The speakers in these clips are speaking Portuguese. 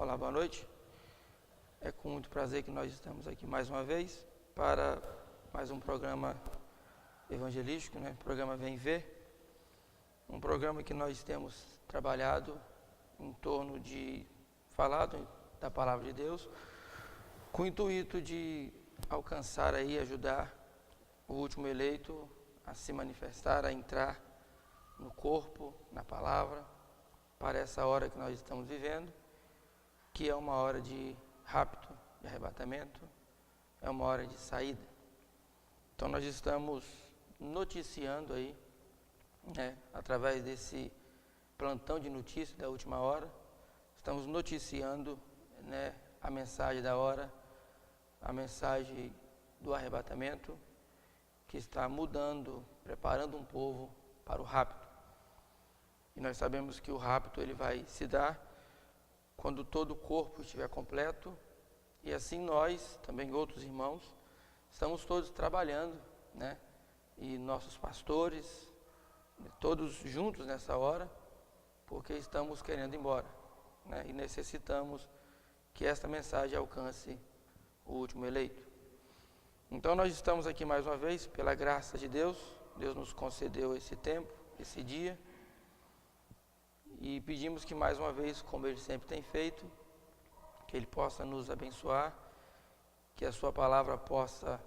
Olá, boa noite. É com muito prazer que nós estamos aqui mais uma vez para mais um programa evangelístico, Programa Vem Ver. Um programa que nós temos trabalhado em torno de falado da Palavra de Deus, com o intuito de alcançar aí, ajudar o último eleito a se manifestar, a entrar no corpo, na palavra, para essa hora que nós estamos vivendo, que é uma hora de rapto, de arrebatamento, é uma hora de saída. Então nós estamos noticiando aí, através desse plantão de notícias da última hora, estamos noticiando, a mensagem da hora, a mensagem do arrebatamento, que está mudando, preparando um povo para o rapto. E nós sabemos que o rapto ele vai se dar quando todo o corpo estiver completo, e assim nós, também outros irmãos, estamos todos trabalhando, e nossos pastores, todos juntos nessa hora, porque estamos querendo ir embora, e necessitamos que esta mensagem alcance o último eleito. Então nós estamos aqui mais uma vez, pela graça de Deus, Deus nos concedeu esse tempo, esse dia, e pedimos que mais uma vez, como Ele sempre tem feito, que Ele possa nos abençoar, que a Sua palavra possa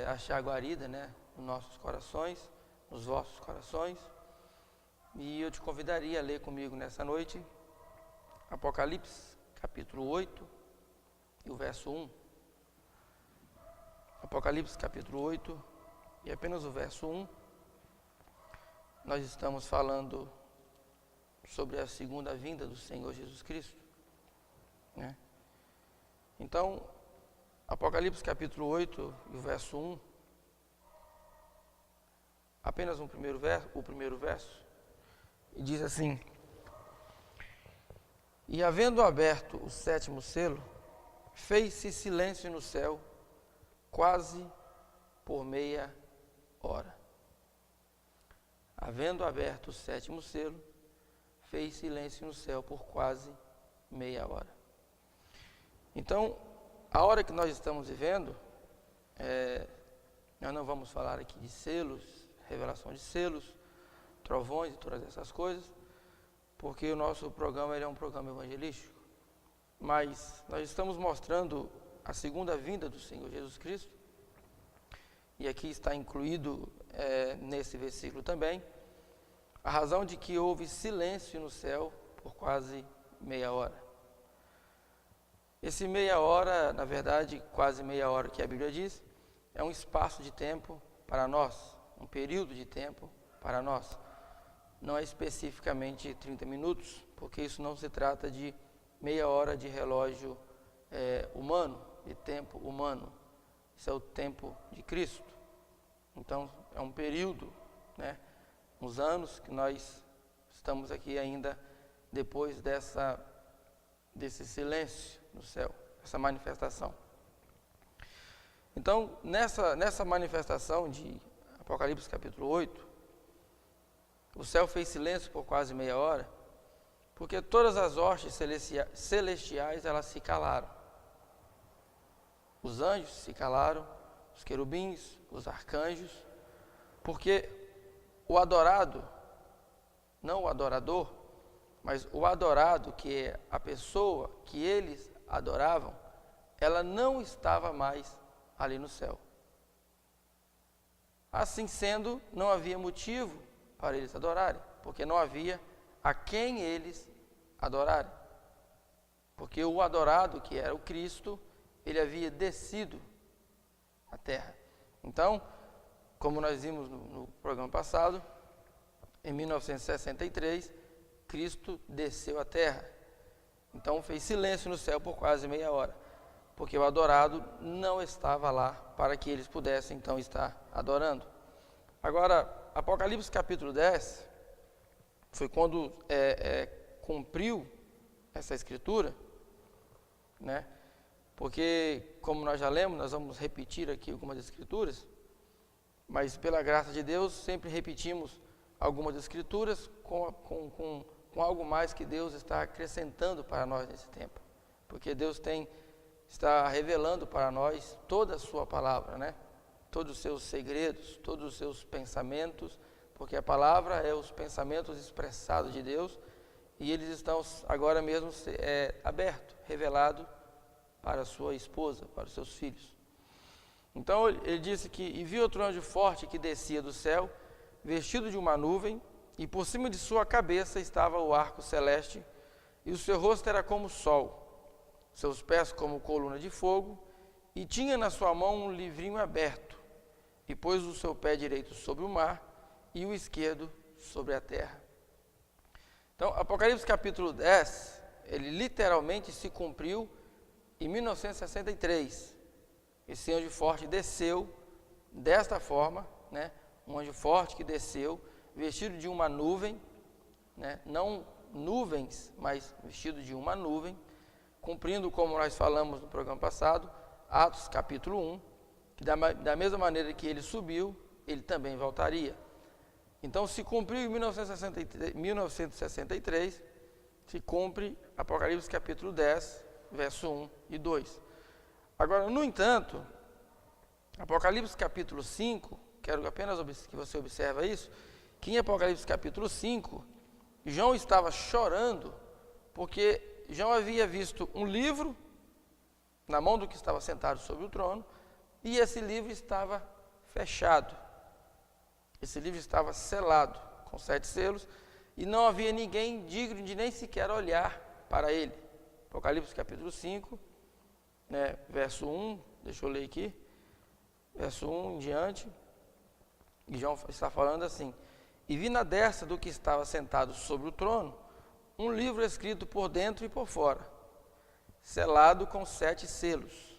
achar guarida, nos nossos corações, nos vossos corações. E eu te convidaria a ler comigo nessa noite, Apocalipse, capítulo 8, e o verso 1. Apocalipse, capítulo 8, e apenas o verso 1. Nós estamos falando sobre a segunda vinda do Senhor Jesus Cristo, Então, Apocalipse capítulo 8 e o verso 1, apenas o primeiro verso, e diz assim: E havendo aberto o sétimo selo, fez-se silêncio no céu, quase por meia hora. Havendo aberto o sétimo selo, fez silêncio no céu por quase meia hora. Então, a hora que nós estamos vivendo, nós não vamos falar aqui de selos, revelação de selos, trovões e todas essas coisas, porque o nosso programa é um programa evangelístico, mas nós estamos mostrando a segunda vinda do Senhor Jesus Cristo, e aqui está incluído nesse versículo também, a razão de que houve silêncio no céu por quase meia hora. Esse meia hora, na verdade, quase meia hora que a Bíblia diz, é um espaço de tempo para nós, um período de tempo para nós. Não é especificamente 30 minutos, porque isso não se trata de meia hora de relógio humano, de tempo humano. Isso é o tempo de Cristo. Então, é um período, uns anos que nós estamos aqui ainda depois desse silêncio no céu, essa manifestação. Então, nessa manifestação de Apocalipse capítulo 8, o céu fez silêncio por quase meia hora, porque todas as hostes celestiais elas se calaram. Os anjos se calaram, os querubins, os arcanjos, porque o adorado, não o adorador, mas o adorado, que é a pessoa que eles adoravam, ela não estava mais ali no céu. Assim sendo, não havia motivo para eles adorarem, porque não havia a quem eles adorarem. Porque o adorado, que era o Cristo, ele havia descido à terra. Então, como nós vimos no programa passado, em 1963, Cristo desceu à terra. Então fez silêncio no céu por quase meia hora, porque o adorado não estava lá para que eles pudessem então estar adorando. Agora, Apocalipse capítulo 10, foi quando cumpriu essa escritura, porque, como nós já lemos, nós vamos repetir aqui algumas escrituras, mas pela graça de Deus, sempre repetimos algumas escrituras com com algo mais que Deus está acrescentando para nós nesse tempo. Porque Deus está revelando para nós toda a sua palavra, né? Todos os seus segredos, todos os seus pensamentos, porque a palavra é os pensamentos expressados de Deus, e eles estão agora mesmo abertos, revelados para a sua esposa, para os seus filhos. Então ele disse que, e vi outro anjo forte que descia do céu, vestido de uma nuvem, e por cima de sua cabeça estava o arco celeste, e o seu rosto era como o sol, seus pés como coluna de fogo, e tinha na sua mão um livrinho aberto, e pôs o seu pé direito sobre o mar, e o esquerdo sobre a terra. Então, Apocalipse capítulo 10, ele literalmente se cumpriu em 1963. Esse anjo forte desceu desta forma, né? Um anjo forte que desceu, vestido de uma nuvem, né? Não nuvens, mas vestido de uma nuvem, cumprindo, como nós falamos no programa passado, Atos capítulo 1, que da mesma maneira que ele subiu, ele também voltaria. Então, se cumpriu em 1963, se cumpre Apocalipse capítulo 10, verso 1 e 2. Agora, no entanto, Apocalipse capítulo 5, quero apenas que você observe isso, que em Apocalipse capítulo 5, João estava chorando, porque João havia visto um livro na mão do que estava sentado sobre o trono, e esse livro estava fechado. Esse livro estava selado com 7 selos, e não havia ninguém digno de nem sequer olhar para ele. Apocalipse capítulo 5, né, verso 1, deixa eu ler aqui, verso 1 em diante, e João está falando assim: e vi na destra do que estava sentado sobre o trono, um livro escrito por dentro e por fora, selado com 7 selos.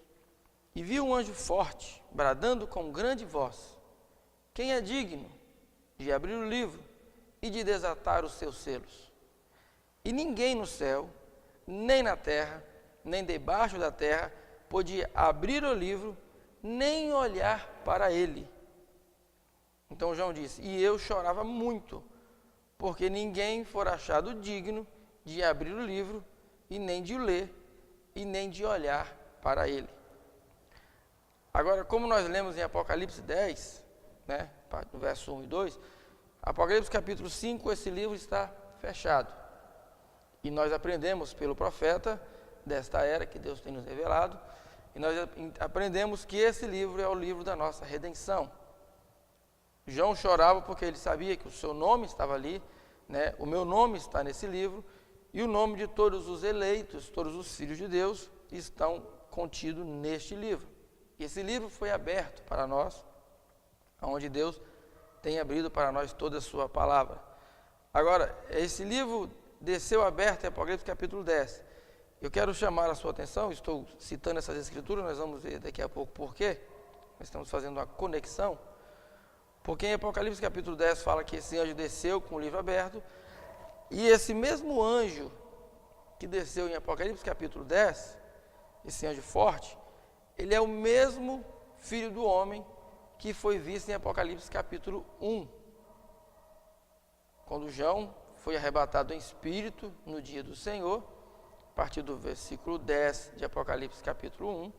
E vi um anjo forte, bradando com grande voz: quem é digno de abrir o livro e de desatar os seus selos? E ninguém no céu, nem na terra, nem debaixo da terra, podia abrir o livro, nem olhar para ele. Então João disse: e eu chorava muito, porque ninguém fora achado digno de abrir o livro, e nem de o ler, e nem de olhar para ele. Agora, como nós lemos em Apocalipse 10, né, no verso 1 e 2, Apocalipse capítulo 5, esse livro está fechado. E nós aprendemos pelo profeta desta era que Deus tem nos revelado, e nós aprendemos que esse livro é o livro da nossa redenção. João chorava porque ele sabia que o seu nome estava ali, né, o meu nome está nesse livro, e o nome de todos os eleitos, todos os filhos de Deus, estão contidos neste livro. E esse livro foi aberto para nós, onde Deus tem abrido para nós toda a sua palavra. Agora, esse livro desceu aberto em Apocalipse capítulo 10. Eu quero chamar a sua atenção, estou citando essas escrituras, nós vamos ver daqui a pouco por quê. Nós estamos fazendo uma conexão. Porque em Apocalipse capítulo 10 fala que esse anjo desceu com o livro aberto, e esse mesmo anjo que desceu em Apocalipse capítulo 10, esse anjo forte, ele é o mesmo filho do homem que foi visto em Apocalipse capítulo 1. Quando João foi arrebatado em espírito no dia do Senhor, a partir do versículo 10 de Apocalipse capítulo 1,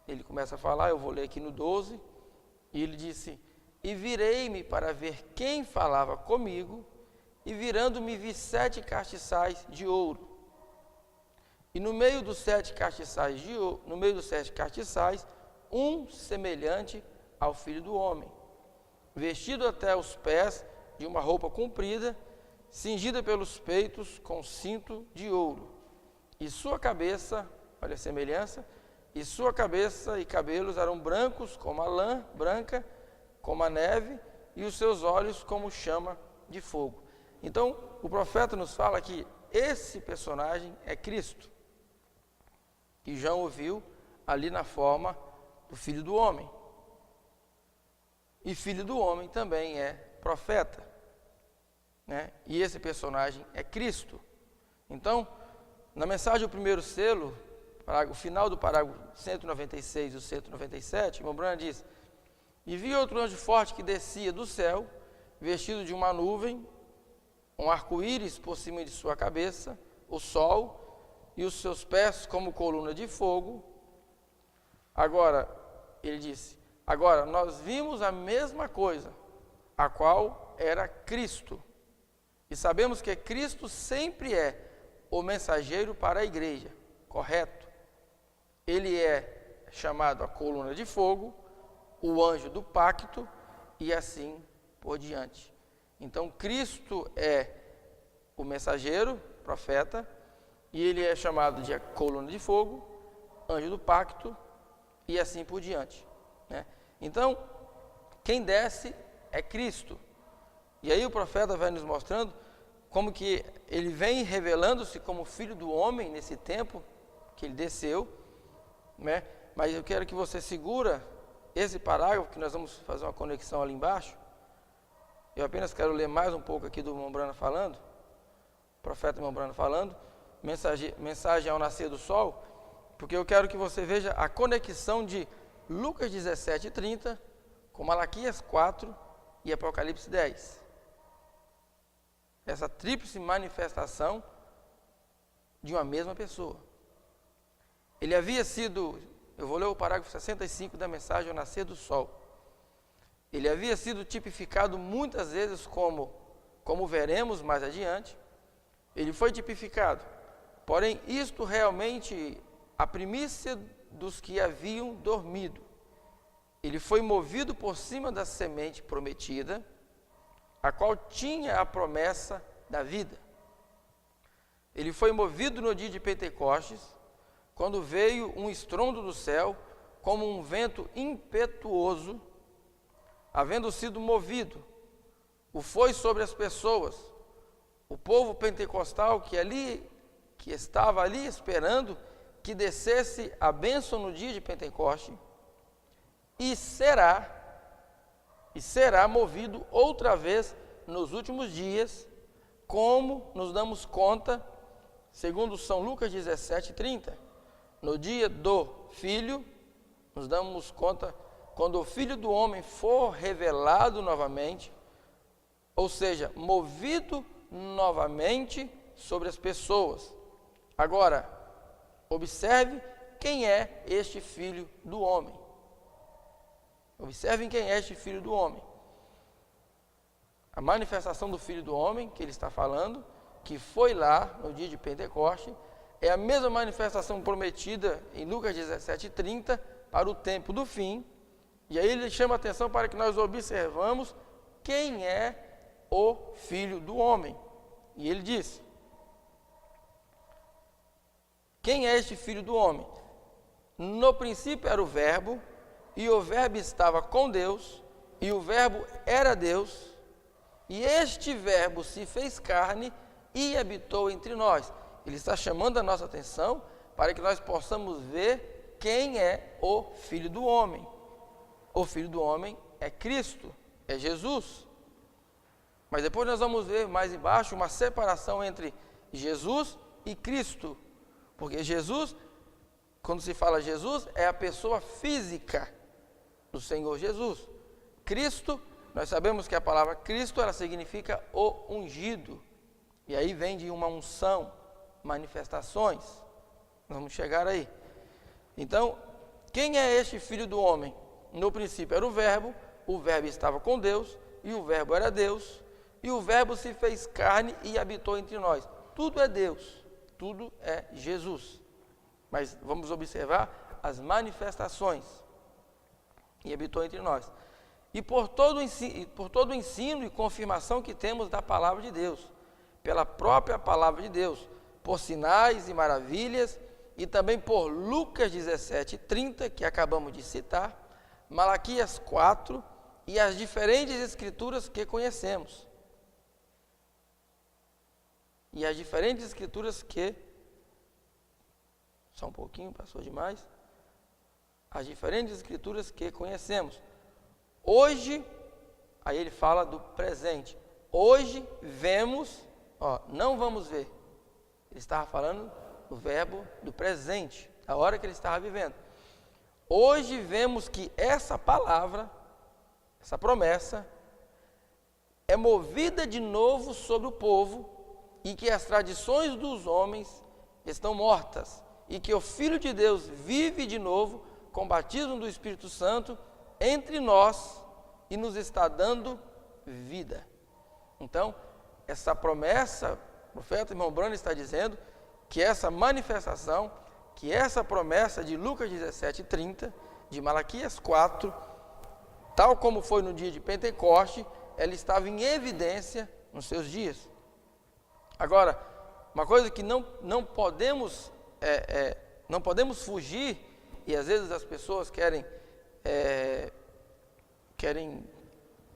ele começa a falar, eu vou ler aqui no 12, e ele disse: e virei-me para ver quem falava comigo, e virando-me vi 7 castiçais de ouro. E no meio dos 7 castiçais um semelhante ao Filho do Homem, vestido até os pés de uma roupa comprida, cingida pelos peitos com cinto de ouro. E sua cabeça, olha a semelhança, e sua cabeça e cabelos eram brancos como a lã branca, como a neve, e os seus olhos como chama de fogo. Então, o profeta nos fala que esse personagem é Cristo, que João o viu ali na forma do Filho do Homem. E Filho do Homem também é profeta, né? E esse personagem é Cristo. Então, na mensagem do primeiro selo, o final do parágrafo 196 e o 197, irmão Bruno diz: e vi outro anjo forte que descia do céu, vestido de uma nuvem, um arco-íris por cima de sua cabeça, o sol, e os seus pés como coluna de fogo. Agora, ele disse, agora nós vimos a mesma coisa, a qual era Cristo. E sabemos que Cristo sempre é o mensageiro para a igreja, correto? Ele é chamado a coluna de fogo, o anjo do pacto e assim por diante. Então, Cristo é o mensageiro, profeta, e ele é chamado de coluna de fogo, anjo do pacto e assim por diante, né? Então, quem desce é Cristo. E aí o profeta vai nos mostrando como que ele vem revelando-se como filho do homem nesse tempo que ele desceu, né? Mas eu quero que você segura esse parágrafo, que nós vamos fazer uma conexão ali embaixo. Eu apenas quero ler mais um pouco aqui do Mombrana falando, o profeta Mombrana falando, mensagem ao nascer do sol, porque eu quero que você veja a conexão de Lucas 17:30 com Malaquias 4 e Apocalipse 10. Essa tríplice manifestação de uma mesma pessoa. Ele havia sido, eu vou ler o parágrafo 65 da mensagem ao nascer do sol. Ele havia sido tipificado muitas vezes como veremos mais adiante. Ele foi tipificado, porém isto realmente a primícia dos que haviam dormido. Ele foi movido por cima da semente prometida, a qual tinha a promessa da vida. Ele foi movido no dia de Pentecostes, quando veio um estrondo do céu, como um vento impetuoso, havendo sido movido, o foi sobre as pessoas. O povo pentecostal que estava ali esperando que descesse a bênção no dia de Pentecoste, e será movido outra vez nos últimos dias, como nos damos conta, segundo São Lucas 17:30, no dia do Filho, nos damos conta, quando o Filho do Homem for revelado novamente, ou seja, movido novamente sobre as pessoas. Agora, observe quem é este Filho do Homem. Observem quem é este Filho do Homem. A manifestação do Filho do Homem, que ele está falando, que foi lá no dia de Pentecoste, é a mesma manifestação prometida em Lucas 17:30 para o tempo do fim. E aí ele chama a atenção para que nós observamos quem é o Filho do Homem. E ele diz: quem é este Filho do Homem? No princípio era o Verbo, e o Verbo estava com Deus, e o Verbo era Deus, e este Verbo se fez carne e habitou entre nós. Ele está chamando a nossa atenção para que nós possamos ver quem é o Filho do Homem. O Filho do Homem é Cristo, é Jesus. Mas depois nós vamos ver mais embaixo uma separação entre Jesus e Cristo. Porque Jesus, quando se fala Jesus, é a pessoa física do Senhor Jesus. Cristo, nós sabemos que a palavra Cristo, ela significa o ungido. E aí vem de uma unção, manifestações. Nós vamos chegar aí. Então, quem é este Filho do Homem? No princípio era o Verbo estava com Deus, e o Verbo era Deus, e o Verbo se fez carne e habitou entre nós. Tudo é Deus, tudo é Jesus. Mas vamos observar as manifestações. E habitou entre nós. E por todo o ensino e confirmação que temos da palavra de Deus, pela própria palavra de Deus, por sinais e maravilhas, e também por Lucas 17:30, que acabamos de citar, Malaquias 4 e as diferentes escrituras que conhecemos. E as diferentes escrituras que... Só um pouquinho, passou demais. As diferentes escrituras que conhecemos. Hoje, aí ele fala do presente. Hoje vemos, não vamos ver. Ele estava falando do verbo do presente, a hora que ele estava vivendo. Hoje vemos que essa palavra, essa promessa, é movida de novo sobre o povo, e que as tradições dos homens estão mortas, e que o Filho de Deus vive de novo, com batismo do Espírito Santo, entre nós, e nos está dando vida. Então, essa promessa, o profeta irmão Branham está dizendo que essa manifestação, que essa promessa de Lucas 17:30, de Malaquias 4, tal como foi no dia de Pentecoste, ela estava em evidência nos seus dias. Agora, uma coisa que não podemos fugir, e às vezes as pessoas querem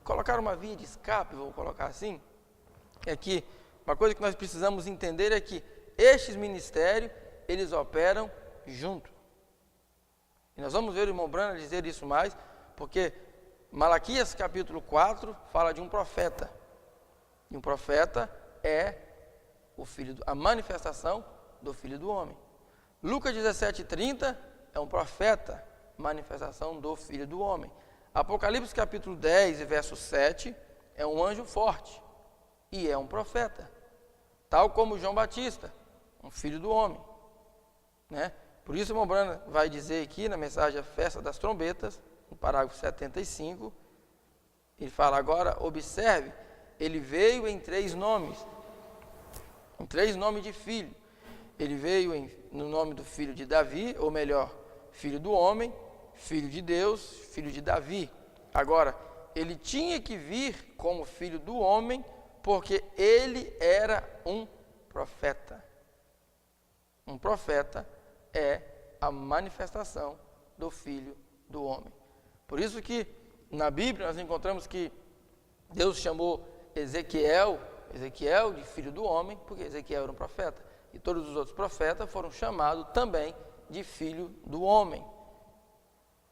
colocar uma via de escape, vou colocar assim, é que uma coisa que nós precisamos entender é que estes ministérios, eles operam junto. E nós vamos ver o irmão Branham dizer isso mais, porque Malaquias capítulo 4 fala de um profeta. E um profeta é a manifestação do Filho do Homem. Lucas 17:30 é um profeta, manifestação do Filho do Homem. Apocalipse capítulo 10, verso 7, é um anjo forte e é um profeta, tal como João Batista, um filho do homem, né? Por isso o irmão Branham vai dizer aqui na mensagem A Festa das Trombetas, no parágrafo 75, ele fala: agora observe, ele veio em 3 nomes, em 3 nomes de filho. Ele veio no nome do filho de Davi, ou melhor, filho do homem, filho de Deus, filho de Davi. Agora, ele tinha que vir como filho do homem, porque ele era um profeta. Um profeta é a manifestação do Filho do Homem. Por isso que na Bíblia nós encontramos que Deus chamou Ezequiel de filho do homem, porque Ezequiel era um profeta. E todos os outros profetas foram chamados também de filho do homem.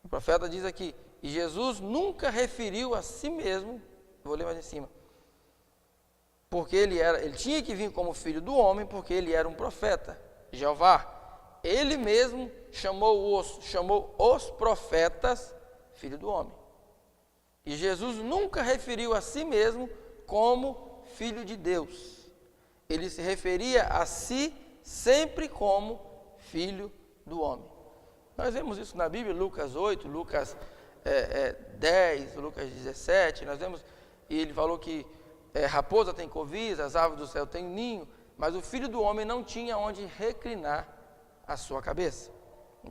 O profeta diz aqui: e Jesus nunca referiu a si mesmo, vou ler mais em cima, porque ele tinha que vir como filho do homem, porque ele era um profeta, Jeová. Ele mesmo chamou os profetas filho do homem. E Jesus nunca referiu a si mesmo como filho de Deus. Ele se referia a si sempre como filho do homem. Nós vemos isso na Bíblia, Lucas 8, Lucas 10, Lucas 17, nós vemos, e ele falou que raposa tem covis, as aves do céu têm ninho, mas o filho do homem não tinha onde reclinar a sua cabeça.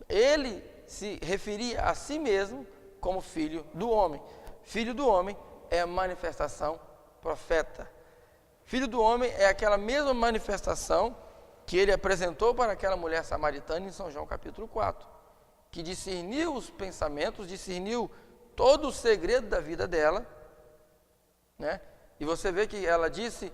Ele se referia a si mesmo como filho do homem. Filho do homem é a manifestação profeta. Filho do homem é aquela mesma manifestação que ele apresentou para aquela mulher samaritana em São João capítulo 4, que discerniu os pensamentos, discerniu todo o segredo da vida dela, né? E você vê que ela disse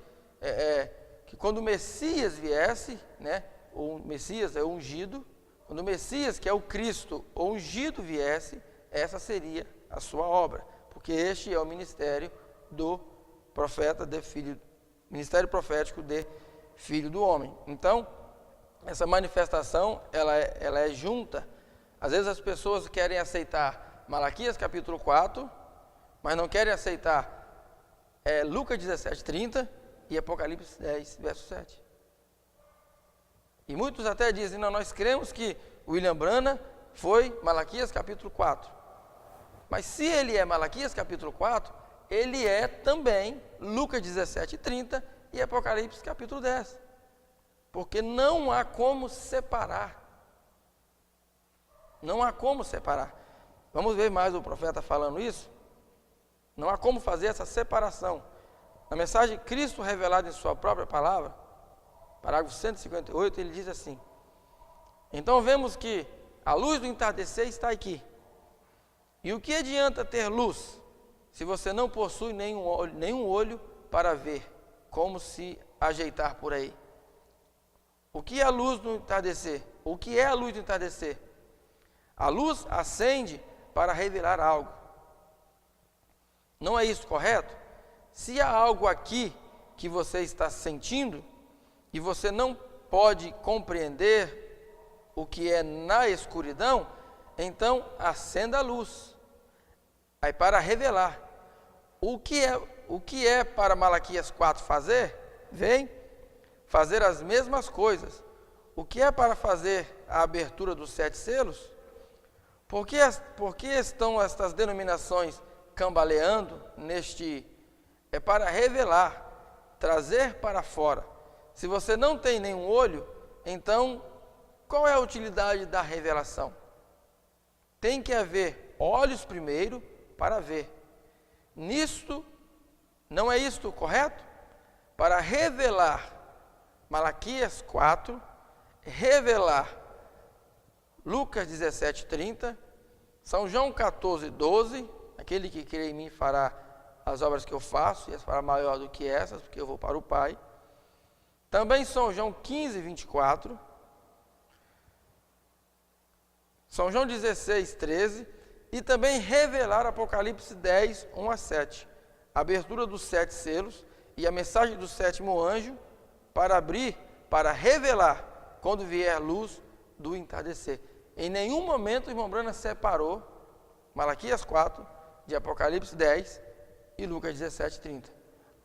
que quando o Messias viesse, né, o Messias é ungido, quando o Messias, que é o Cristo, o ungido, viesse, essa seria a sua obra, porque este é o ministério do profeta de filho, ministério profético de filho do homem. Então, essa manifestação, ela é junta. Às vezes as pessoas querem aceitar Malaquias capítulo 4, mas não querem aceitar Lucas 17:30 e Apocalipse 10, verso 7. E muitos até dizem: não, nós cremos que William Branham foi Malaquias capítulo 4. Mas se ele é Malaquias capítulo 4, ele é também Lucas 17:30 e Apocalipse capítulo 10. Porque não há como separar. Não há como separar. Vamos ver mais o profeta falando isso? Não há como fazer essa separação. Na mensagem Cristo revelado em sua própria palavra, parágrafo 158, ele diz assim: então vemos que a luz do entardecer está aqui. E o que adianta ter luz, se você não possui nenhum olho para ver, como se ajeitar por aí? O que é a luz do entardecer? O que é a luz do entardecer? A luz acende para revelar algo. Não é isso correto? Se há algo aqui que você está sentindo e você não pode compreender o que é na escuridão, então acenda a luz. Aí para revelar o que é o que é para Malaquias 4 fazer? Vem fazer as mesmas coisas. O que é para fazer a abertura dos 7 selos? Por que estão estas denominações cambaleando neste? É para revelar, trazer para fora. Se você não tem nenhum olho, então qual é a utilidade da revelação? Tem que haver olhos primeiro para ver. Nisto, não é isto correto? Para revelar Malaquias 4, revelar Lucas 17:30, São João 14:12, aquele que crê em mim fará as obras que eu faço, e as fará maior do que essas, porque eu vou para o Pai. Também São João 15:24, São João 16:13, e também revelar Apocalipse 10:1-7, a abertura dos 7 selos e a mensagem do 7º anjo, para abrir, para revelar, quando vier a luz do entardecer. Em nenhum momento o irmão Branham separou Malaquias 4 de Apocalipse 10 e Lucas 17:30.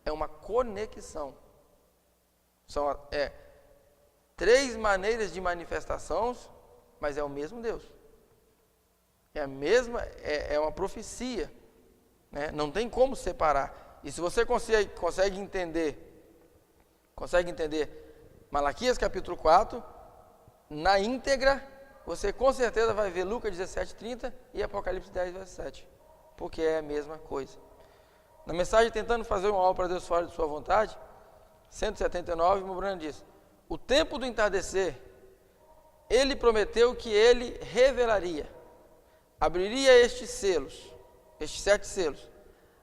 É uma conexão. São 3 maneiras de manifestações, mas é o mesmo Deus. É a mesma, é uma profecia, né? Não tem como separar. E se você consegue entender Malaquias capítulo 4, na íntegra, você com certeza vai ver Lucas 17:30 e Apocalipse 10:7, porque é a mesma coisa. Na mensagem Tentando Fazer uma Obra para Deus Fora de Sua Vontade, 179, o Branham diz: o tempo do entardecer, ele prometeu que ele revelaria, abriria estes 7 selos,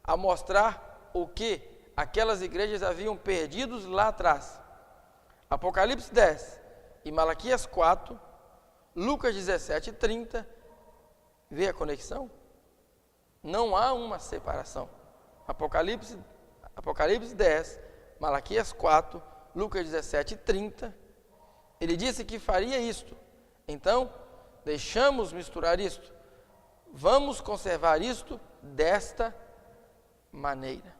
a mostrar o que aquelas igrejas haviam perdido lá atrás. Apocalipse 10 e Malaquias 4, Lucas 17:30, vê a conexão? Não há uma separação. Apocalipse 10, Malaquias 4, Lucas 17:30, ele disse que faria isto. Então, deixamos misturar isto. Vamos conservar isto desta maneira.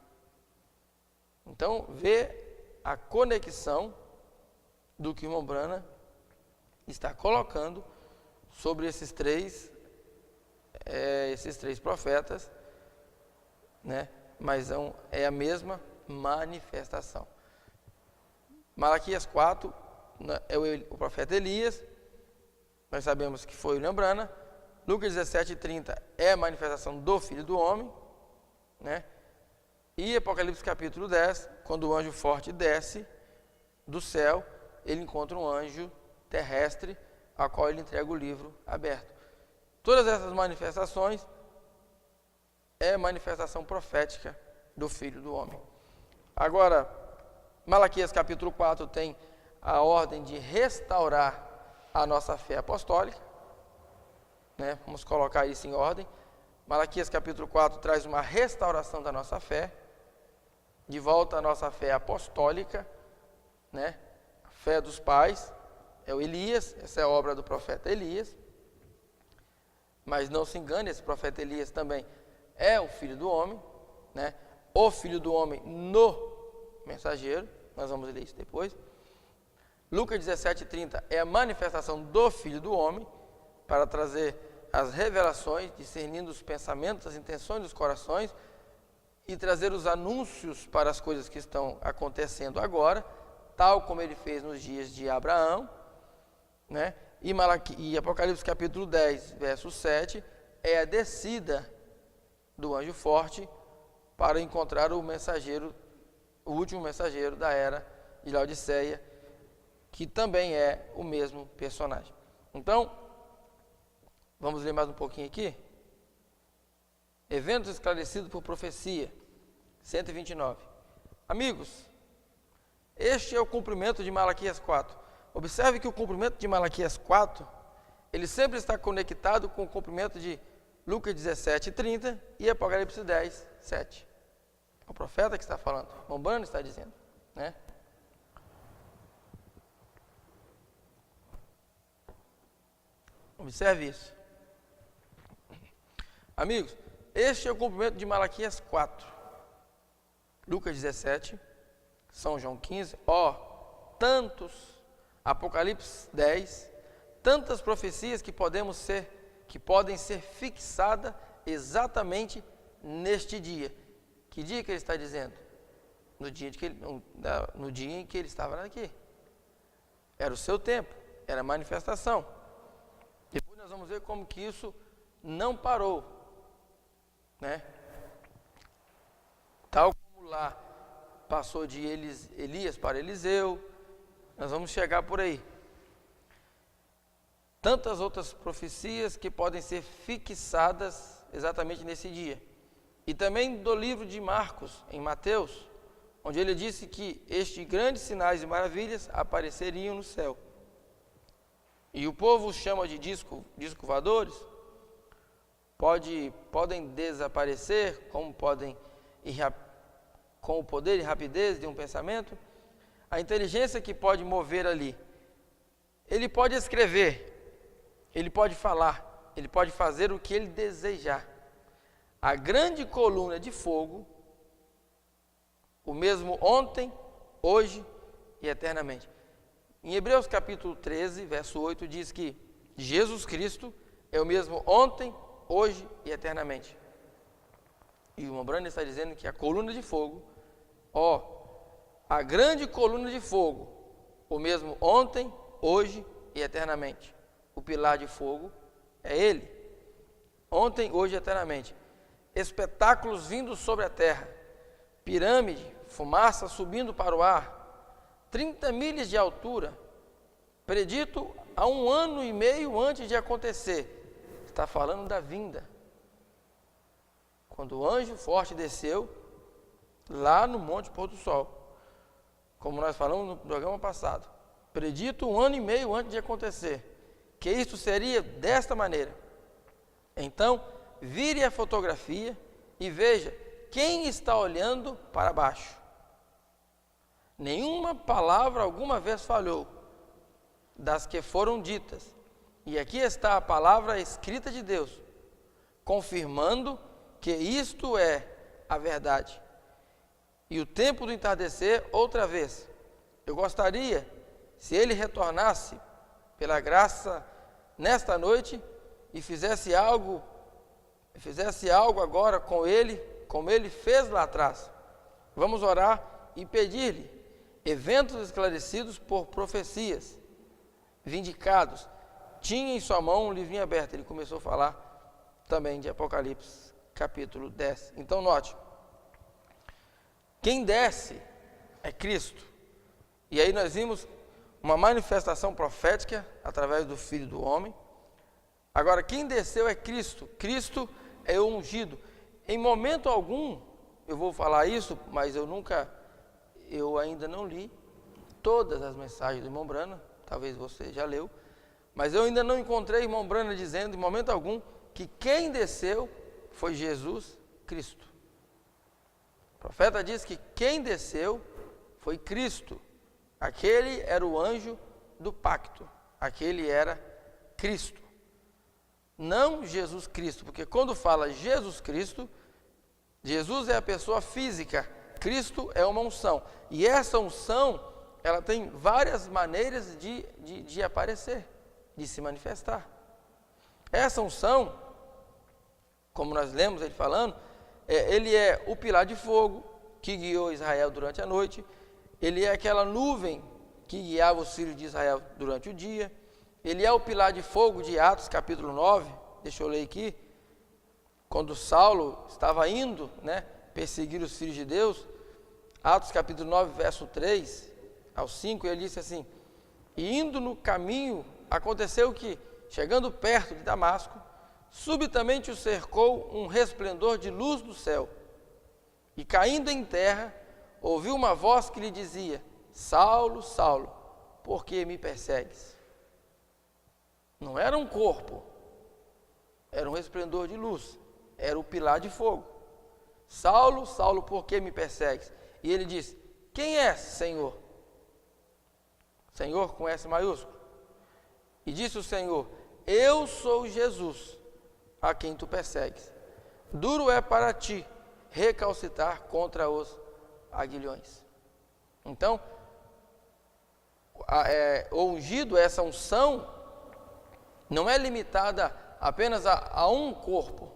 Então, vê a conexão do que o irmão Branham está colocando sobre esses três profetas, né? Mas é a mesma manifestação. Malaquias 4 é o profeta Elias, nós sabemos que foi o William Branham. Lucas 17:30 é a manifestação do Filho do Homem, né? E Apocalipse capítulo 10, quando o anjo forte desce do céu, ele encontra um anjo terrestre, a qual ele entrega o livro aberto. Todas essas manifestações é manifestação profética do Filho do Homem. Agora, Malaquias capítulo 4 tem a ordem de restaurar a nossa fé apostólica, né? Vamos colocar isso em ordem. Malaquias capítulo 4 traz uma restauração da nossa fé, de volta à nossa fé apostólica, né? A fé dos pais, é o Elias, essa é a obra do profeta Elias. Mas não se engane, esse profeta Elias também é o Filho do Homem, né? O Filho do Homem no mensageiro, nós vamos ler isso depois. Lucas 17:30 é a manifestação do Filho do Homem para trazer as revelações, discernindo os pensamentos, as intenções dos corações e trazer os anúncios para as coisas que estão acontecendo agora, tal como ele fez nos dias de Abraão, né? E Apocalipse capítulo 10, verso 7, é a descida do anjo forte para encontrar o mensageiro, o último mensageiro da era de Laodiceia, que também é o mesmo personagem. Então, vamos ler mais um pouquinho aqui. Eventos esclarecidos por profecia, 129. Amigos, este é o cumprimento de Malaquias 4. Observe que o cumprimento de Malaquias 4, ele sempre está conectado com o cumprimento de Lucas 17:30 e Apocalipse 10:7. É o profeta que está falando, o Branham está dizendo, né? Observe isso. Amigos, este é o cumprimento de Malaquias 4. Lucas 17, São João 15, tantos, Apocalipse 10, tantas profecias que podem ser fixadas exatamente neste dia. Que dia que ele está dizendo? No dia em que ele estava aqui. Era o seu tempo, era a manifestação. Depois nós vamos ver como que isso não parou, né? Tal como lá passou de Elias para Eliseu, nós vamos chegar por aí. Tantas outras profecias que podem ser fixadas exatamente nesse dia. E também do livro de Marcos, em Mateus, onde ele disse que estes grandes sinais e maravilhas apareceriam no céu. E o povo chama de disco voadores, podem desaparecer, como podem com o poder e rapidez de um pensamento. A inteligência que pode mover ali, ele pode escrever, ele pode falar, ele pode fazer o que ele desejar. A grande coluna de fogo, o mesmo ontem, hoje e eternamente. Em Hebreus capítulo 13, verso 8, diz que Jesus Cristo é o mesmo ontem, hoje e eternamente. E o Mombrana está dizendo que a coluna de fogo, a grande coluna de fogo, o mesmo ontem, hoje e eternamente. O pilar de fogo é ele, ontem, hoje e eternamente. Espetáculos vindo sobre a terra, pirâmide, fumaça subindo para o ar, 30 milhas de altura, predito há 1 ano e meio antes de acontecer. Está falando da vinda. Quando o anjo forte desceu lá no Monte Pôr do Sol, como nós falamos no programa passado, predito 1 ano e meio antes de acontecer, que isto seria desta maneira. Então, vire a fotografia e veja quem está olhando para baixo. Nenhuma palavra alguma vez falhou das que foram ditas. E aqui está a palavra escrita de Deus, confirmando que isto é a verdade. E o tempo do entardecer, outra vez. Eu gostaria, se ele retornasse, pela graça, nesta noite, e fizesse algo agora com ele, como ele fez lá atrás. Vamos orar e pedir-lhe eventos esclarecidos por profecias, vindicados. Tinha em sua mão um livrinho aberto. Ele começou a falar também de Apocalipse, capítulo 10. Então note, quem desce é Cristo. E aí nós vimos uma manifestação profética através do Filho do Homem. Agora, quem desceu é Cristo. Cristo é o ungido. Em momento algum, eu vou falar isso, mas eu ainda não li todas as mensagens do irmão Brana, talvez você já leu, mas eu ainda não encontrei irmão Brana dizendo, em momento algum, que quem desceu foi Jesus Cristo. O profeta diz que quem desceu foi Cristo. Aquele era o anjo do pacto, aquele era Cristo. Não Jesus Cristo, porque quando fala Jesus Cristo, Jesus é a pessoa física, Cristo é uma unção. E essa unção, ela tem várias maneiras de aparecer, de se manifestar. Essa unção, como nós lemos ele falando, ele é o pilar de fogo que guiou Israel durante a noite, ele é aquela nuvem que guiava os filhos de Israel durante o dia, ele é o pilar de fogo de Atos capítulo 9, deixa eu ler aqui, quando Saulo estava indo, perseguir os filhos de Deus, Atos capítulo 9, verso 3 ao 5, ele disse assim: e indo no caminho, aconteceu que, chegando perto de Damasco, subitamente o cercou um resplendor de luz do céu, e caindo em terra, ouviu uma voz que lhe dizia: Saulo, Saulo, por que me persegues? Não era um corpo, era um resplendor de luz, era o pilar de fogo. Saulo, Saulo, por que me persegues? E ele disse: quem é, Senhor? Senhor com S maiúsculo. E disse o Senhor: eu sou Jesus, a quem tu persegues. Duro é para ti recalcitrar contra os aguilhões. Então, o ungido, essa unção, não é limitada apenas a um corpo.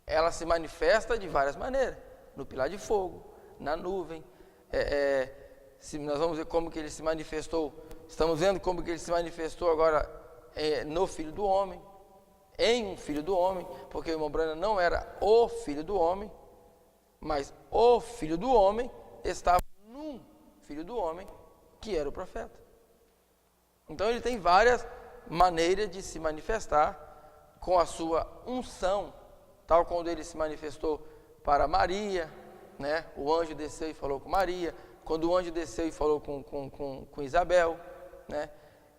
Ela se manifesta de várias maneiras. No pilar de fogo, na nuvem. Se nós vamos ver como que ele se manifestou, estamos vendo como que ele se manifestou agora no Filho do Homem, em um Filho do Homem, porque o irmão Branham não era o Filho do Homem, mas o Filho do Homem estava num Filho do Homem, que era o profeta. Então ele tem várias maneiras de se manifestar com a sua unção, tal quando ele se manifestou para Maria, né? O anjo desceu e falou com Maria, quando o anjo desceu e falou com Isabel, né?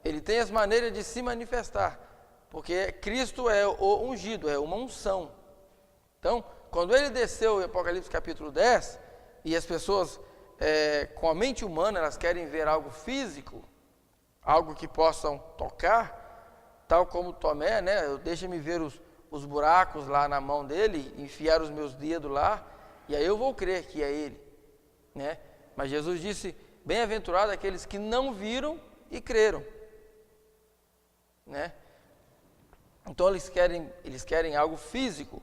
Ele tem as maneiras de se manifestar, porque Cristo é o ungido, é uma unção. Então, quando ele desceu em Apocalipse capítulo 10, e as pessoas com a mente humana, elas querem ver algo físico, algo que possam tocar, tal como Tomé, né? Deixa-me ver os buracos lá na mão dele, enfiar os meus dedos lá, e aí eu vou crer que é ele, né? Mas Jesus disse, bem-aventurado aqueles que não viram e creram, né? Então eles querem algo físico.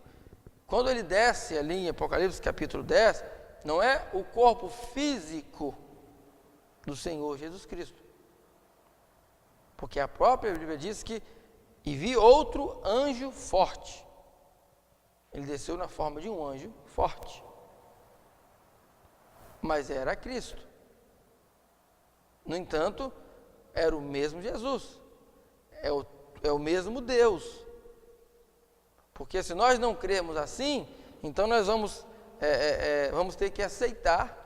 Quando ele desce ali em Apocalipse capítulo 10, não é o corpo físico do Senhor Jesus Cristo, porque a própria Bíblia diz que e vi outro anjo forte. Ele desceu na forma de um anjo forte, mas era Cristo. No entanto, era o mesmo Jesus, é o mesmo Deus. Porque se nós não crermos assim, então nós vamos ter que aceitar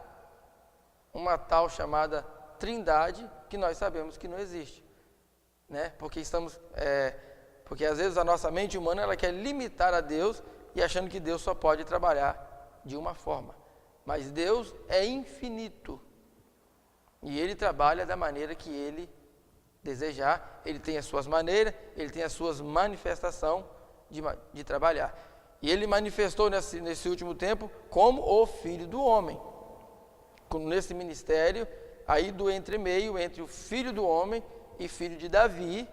uma tal chamada Trindade, que nós sabemos que não existe, né? Porque porque às vezes a nossa mente humana ela quer limitar a Deus e achando que Deus só pode trabalhar de uma forma. Mas Deus é infinito e Ele trabalha da maneira que Ele desejar. Ele tem as suas maneiras, Ele tem as suas manifestações de trabalhar. E Ele manifestou nesse último tempo como o Filho do Homem, nesse ministério aí do entremeio entre o Filho do Homem e Filho de Davi,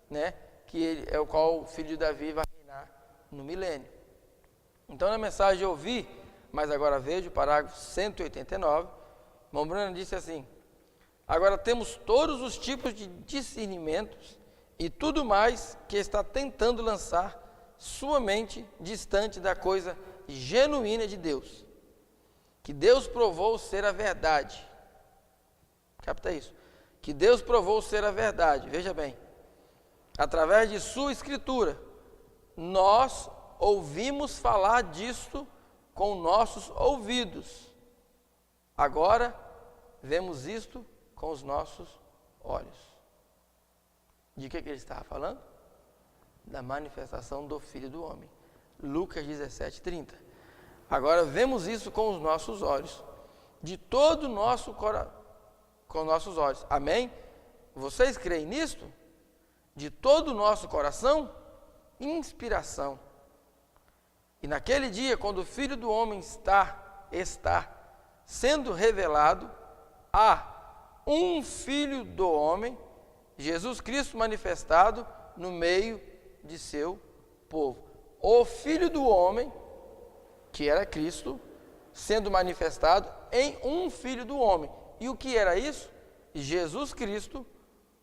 né? Que é o qual o Filho de Davi vai reinar no milênio. Então na mensagem eu ouvi, mas agora vejo, parágrafo 189, irmão Branham disse assim: agora temos todos os tipos de discernimentos e tudo mais que está tentando lançar sua mente distante da coisa genuína de Deus, que Deus provou ser a verdade. Capta isso? Que Deus provou ser a verdade, veja bem, através de sua escritura, nós ouvimos falar disto com nossos ouvidos, agora vemos isto com os nossos olhos. De que ele estava falando? Da manifestação do Filho do Homem. Lucas 17:30. Agora vemos isso com os nossos olhos, de todo o nosso coração, com nossos olhos. Amém? Vocês creem nisto? De todo o nosso coração? Inspiração. E naquele dia, quando o Filho do Homem está sendo revelado, há um Filho do Homem, Jesus Cristo manifestado no meio de seu povo. O Filho do Homem, que era Cristo, sendo manifestado em um Filho do Homem. E o que era isso? Jesus Cristo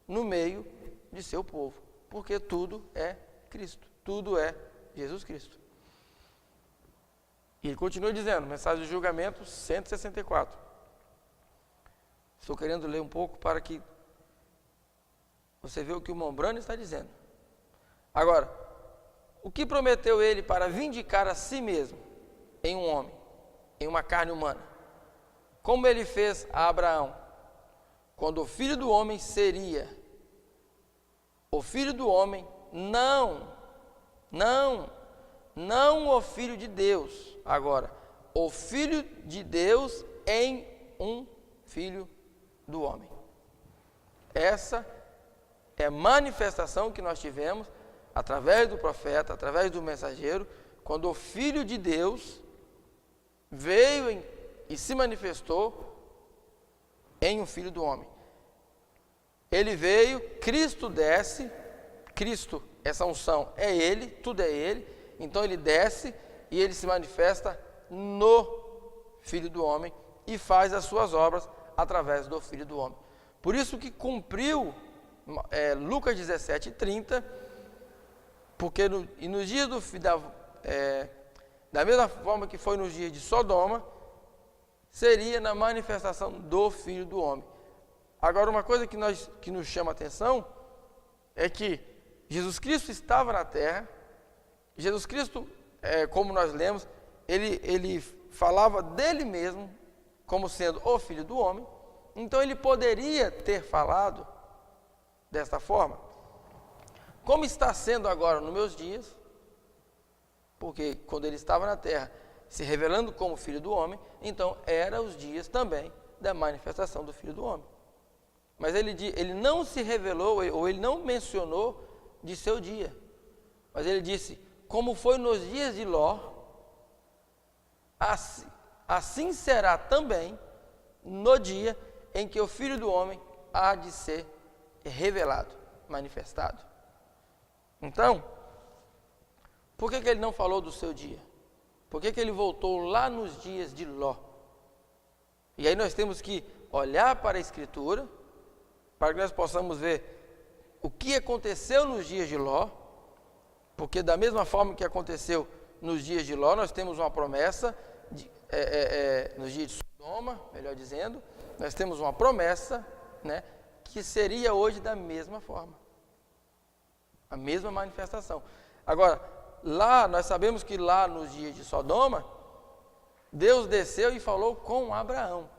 no meio de seu povo. Porque tudo é Cristo, tudo é Jesus Cristo. E ele continua dizendo, mensagem de julgamento 164. Estou querendo ler um pouco para que você veja o que o irmão Branham está dizendo. Agora, o que prometeu ele para vindicar a si mesmo em um homem, em uma carne humana? Como ele fez a Abraão, quando o Filho do Homem seria o Filho do Homem, não o Filho de Deus, agora, o Filho de Deus em um Filho do Homem. Essa é a manifestação que nós tivemos através do profeta, através do mensageiro, quando o Filho de Deus veio e se manifestou em um Filho do Homem. Ele veio, Cristo desce, Cristo, essa unção é Ele, tudo é Ele, então Ele desce e Ele se manifesta no Filho do Homem e faz as suas obras através do Filho do Homem. Por isso que cumpriu Lucas 17:30, porque nos dias da mesma forma que foi nos dias de Sodoma, seria na manifestação do Filho do Homem. Agora, uma coisa que nos chama a atenção é que Jesus Cristo estava na terra. Jesus Cristo, como nós lemos, ele falava dele mesmo como sendo o Filho do Homem. Então ele poderia ter falado desta forma, como está sendo agora nos meus dias, porque quando ele estava na terra, se revelando como Filho do Homem, então eram os dias também da manifestação do Filho do Homem. Mas ele não se revelou, ou ele não mencionou de seu dia, mas ele disse, como foi nos dias de Ló, assim será também no dia em que o Filho do Homem há de ser revelado, manifestado. Então, por que ele não falou do seu dia? Por que ele voltou lá nos dias de Ló? E aí nós temos que olhar para a Escritura, para que nós possamos ver o que aconteceu nos dias de Ló, porque da mesma forma que aconteceu nos dias de Ló, nós temos uma promessa, nos dias de Sodoma, melhor dizendo, nós temos uma promessa, né, que seria hoje da mesma forma, a mesma manifestação. Agora, lá, nós sabemos que lá nos dias de Sodoma, Deus desceu e falou com Abraão.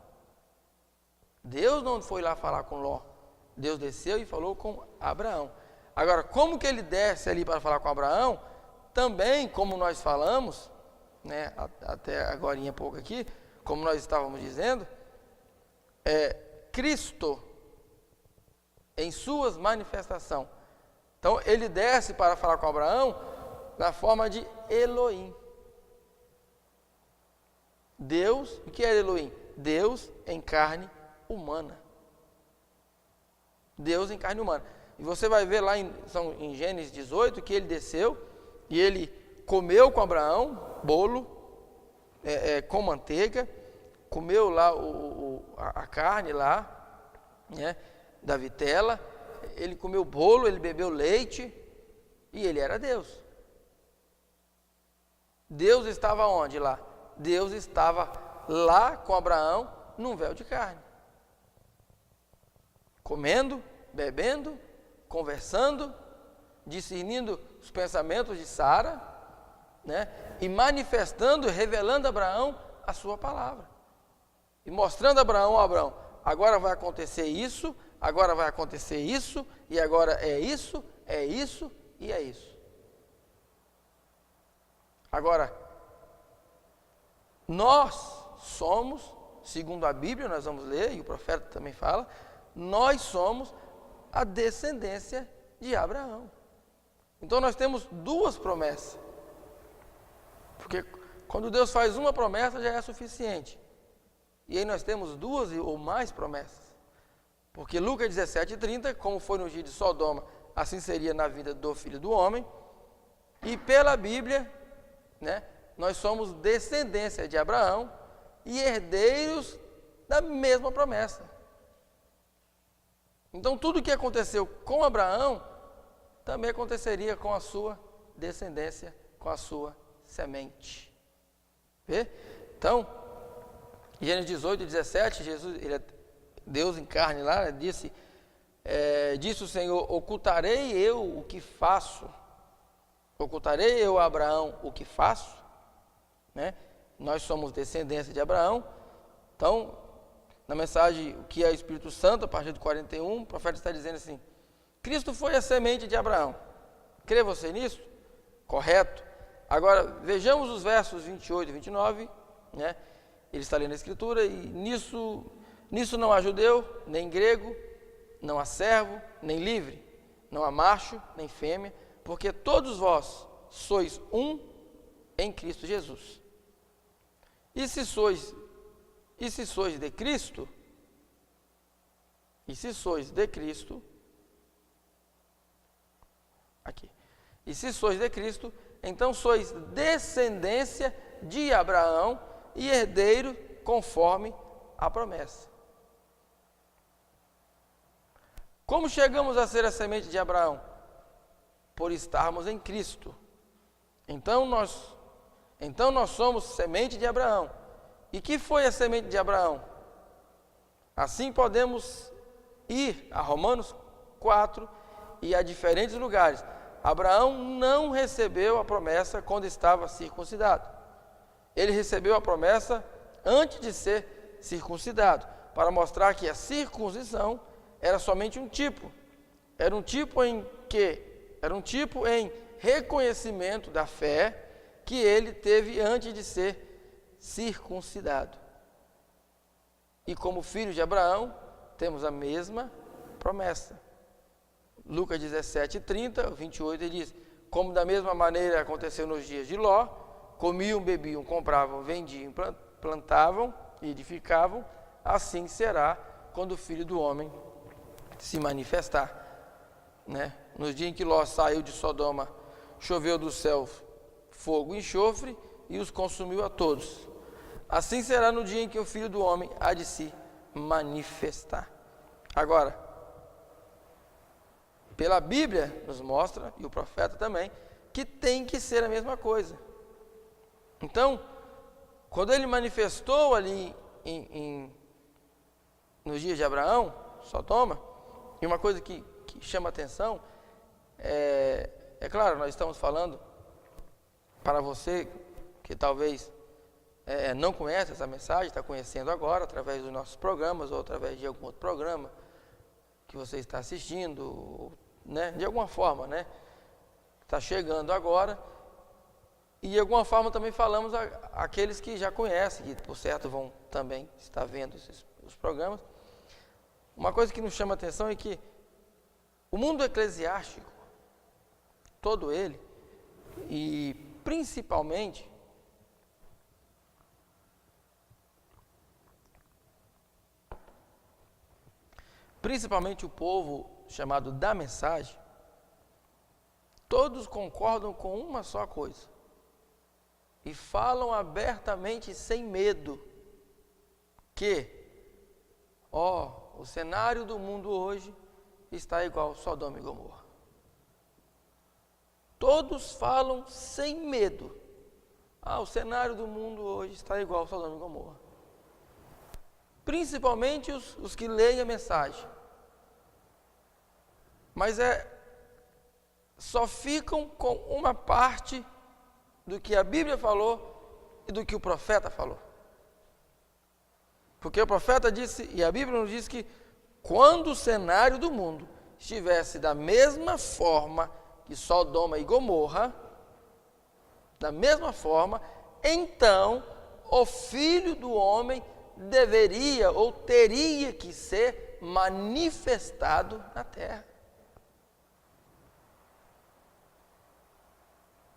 Deus não foi lá falar com Ló, Deus desceu e falou com Abraão. Agora, como que ele desce ali para falar com Abraão? Também, como nós falamos, né, até agora em pouco aqui, como nós estávamos dizendo, Cristo em suas manifestações. Então, ele desce para falar com Abraão na forma de Elohim. Deus, o que é Elohim? Deus em carne humana. Deus em carne humana. E você vai ver lá em Gênesis 18 que ele desceu e ele comeu com Abraão bolo com manteiga, comeu lá a carne lá, né, da vitela, ele comeu bolo, ele bebeu leite e ele era Deus. Deus estava onde lá? Deus estava lá com Abraão num véu de carne, comendo, bebendo, conversando, discernindo os pensamentos de Sara, né? E manifestando, revelando a Abraão a sua palavra. E mostrando a Abraão, agora vai acontecer isso, agora vai acontecer isso, e agora é isso e é isso. Agora, nós somos, segundo a Bíblia, nós vamos ler, e o profeta também fala, nós somos a descendência de Abraão. Então nós temos duas promessas. Porque quando Deus faz uma promessa já é suficiente. E aí nós temos duas ou mais promessas. Porque Lucas 17:30, como foi no dia de Sodoma, assim seria na vida do Filho do Homem. E pela Bíblia, né, nós somos descendência de Abraão e herdeiros da mesma promessa. Então tudo o que aconteceu com Abraão também aconteceria com a sua descendência, com a sua semente. Vê? Então, Gênesis 18:17, Deus em carne lá, disse o Senhor, ocultarei eu o que faço? Ocultarei eu a Abraão o que faço? Né? Nós somos descendência de Abraão. Então, na mensagem, o que é o Espírito Santo, a partir do 41, o profeta está dizendo assim, Cristo foi a semente de Abraão. Crê você nisso? Correto. Agora, vejamos os versos 28 e 29, né? Ele está lendo a Escritura, e nisso não há judeu, nem grego, não há servo, nem livre, não há macho, nem fêmea, porque todos vós sois um em Cristo Jesus. E se sois E se sois de Cristo, aqui. E se sois de Cristo, então sois descendência de Abraão e herdeiro conforme a promessa. Como chegamos a ser a semente de Abraão? Por estarmos em Cristo. Então nós somos semente de Abraão. E que foi a semente de Abraão? Assim podemos ir a Romanos 4 e a diferentes lugares. Abraão não recebeu a promessa quando estava circuncidado. Ele recebeu a promessa antes de ser circuncidado, para mostrar que a circuncisão era somente um tipo. Era um tipo em reconhecimento da fé que ele teve antes de ser circuncidado. E como filhos de Abraão, temos a mesma promessa. Lucas 17:30, 28, ele diz: como da mesma maneira aconteceu nos dias de Ló, comiam, bebiam, compravam, vendiam, plantavam e edificavam, assim será quando o Filho do Homem se manifestar. Né? Nos dias em que Ló saiu de Sodoma, choveu do céu fogo e enxofre e os consumiu a todos. Assim será no dia em que o Filho do Homem há de se manifestar. Agora, pela Bíblia nos mostra, e o profeta também, que tem que ser a mesma coisa. Então, quando ele manifestou ali nos dias de Abraão, Sodoma, e uma coisa que chama atenção, é claro, nós estamos falando para você que talvez não conhece essa mensagem, está conhecendo agora, através dos nossos programas, ou através de algum outro programa que você está assistindo, né, de alguma forma, né, está chegando agora, e de alguma forma também falamos àqueles que já conhecem, que por certo vão também estar vendo os programas. Uma coisa que nos chama a atenção é que o mundo eclesiástico, todo ele, e principalmente o povo chamado da mensagem, todos concordam com uma só coisa e falam abertamente sem medo que, o cenário do mundo hoje está igual Sodoma e Gomorra. Todos falam sem medo. O cenário do mundo hoje está igual Sodoma e Gomorra. Principalmente os que leem a mensagem. Mas só ficam com uma parte do que a Bíblia falou e do que o profeta falou. Porque o profeta disse, e a Bíblia nos diz que quando o cenário do mundo estivesse da mesma forma que Sodoma e Gomorra, da mesma forma, então o Filho do Homem deveria ou teria que ser manifestado na terra.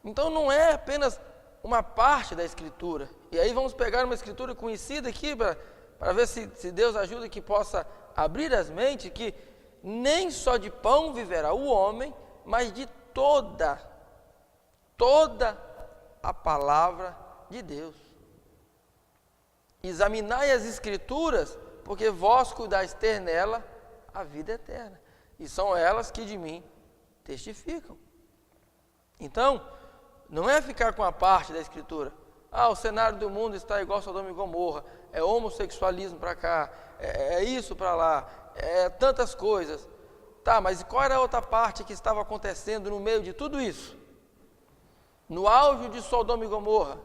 Então não é apenas uma parte da Escritura. E aí vamos pegar uma Escritura conhecida aqui para ver se Deus ajuda que possa abrir as mentes, que nem só de pão viverá o homem, mas de toda a palavra de Deus. Examinai as Escrituras, porque vós cuidais ter nela a vida eterna. E são elas que de mim testificam. Então, não é ficar com a parte da Escritura. O cenário do mundo está igual Sodoma e Gomorra. É homossexualismo para cá, é isso para lá, é tantas coisas. Tá, mas qual era a outra parte que estava acontecendo no meio de tudo isso? No auge de Sodoma e Gomorra,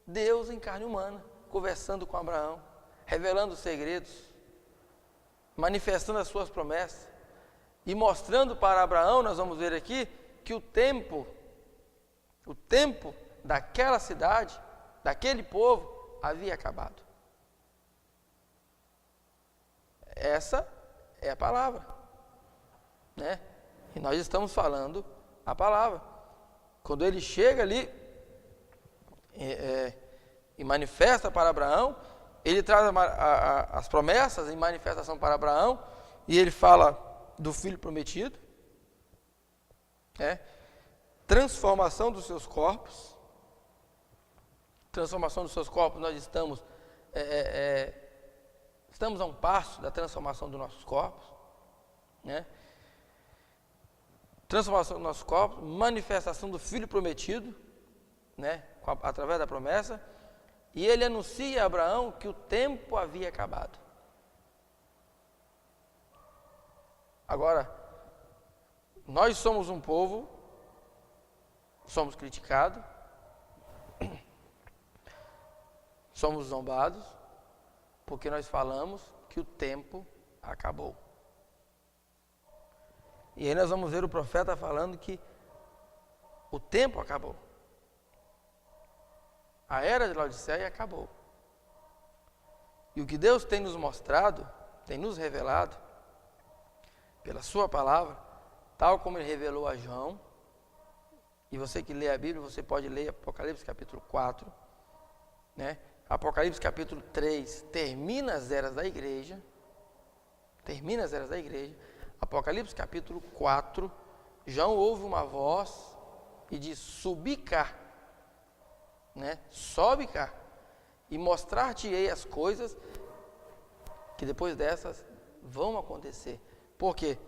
Deus em carne humana, conversando com Abraão, revelando os segredos, manifestando as suas promessas e mostrando para Abraão, nós vamos ver aqui, que o tempo daquela cidade, daquele povo, havia acabado. Essa é a palavra, né? E nós estamos falando a palavra. Quando ele chega ali e manifesta para Abraão, ele traz as promessas em manifestação para Abraão, e ele fala do filho prometido, transformação dos seus corpos. Transformação dos seus corpos, nós estamos a um passo da transformação dos nossos corpos, transformação dos nossos corpos, manifestação do filho prometido, através da promessa, e ele anuncia a Abraão que o tempo havia acabado. Agora, nós somos um povo, somos criticados, somos zombados, porque nós falamos que o tempo acabou. E aí nós vamos ver o profeta falando que o tempo acabou. A era de Laodiceia acabou. E o que Deus tem nos mostrado, tem nos revelado, pela sua palavra, tal como Ele revelou a João, e você que lê a Bíblia, você pode ler Apocalipse capítulo 4, Apocalipse capítulo 3 termina as eras da igreja. Apocalipse capítulo 4, João ouve uma voz e diz: subi cá, sobe cá, e mostrar-te-ei as coisas que depois dessas vão acontecer. Por quê?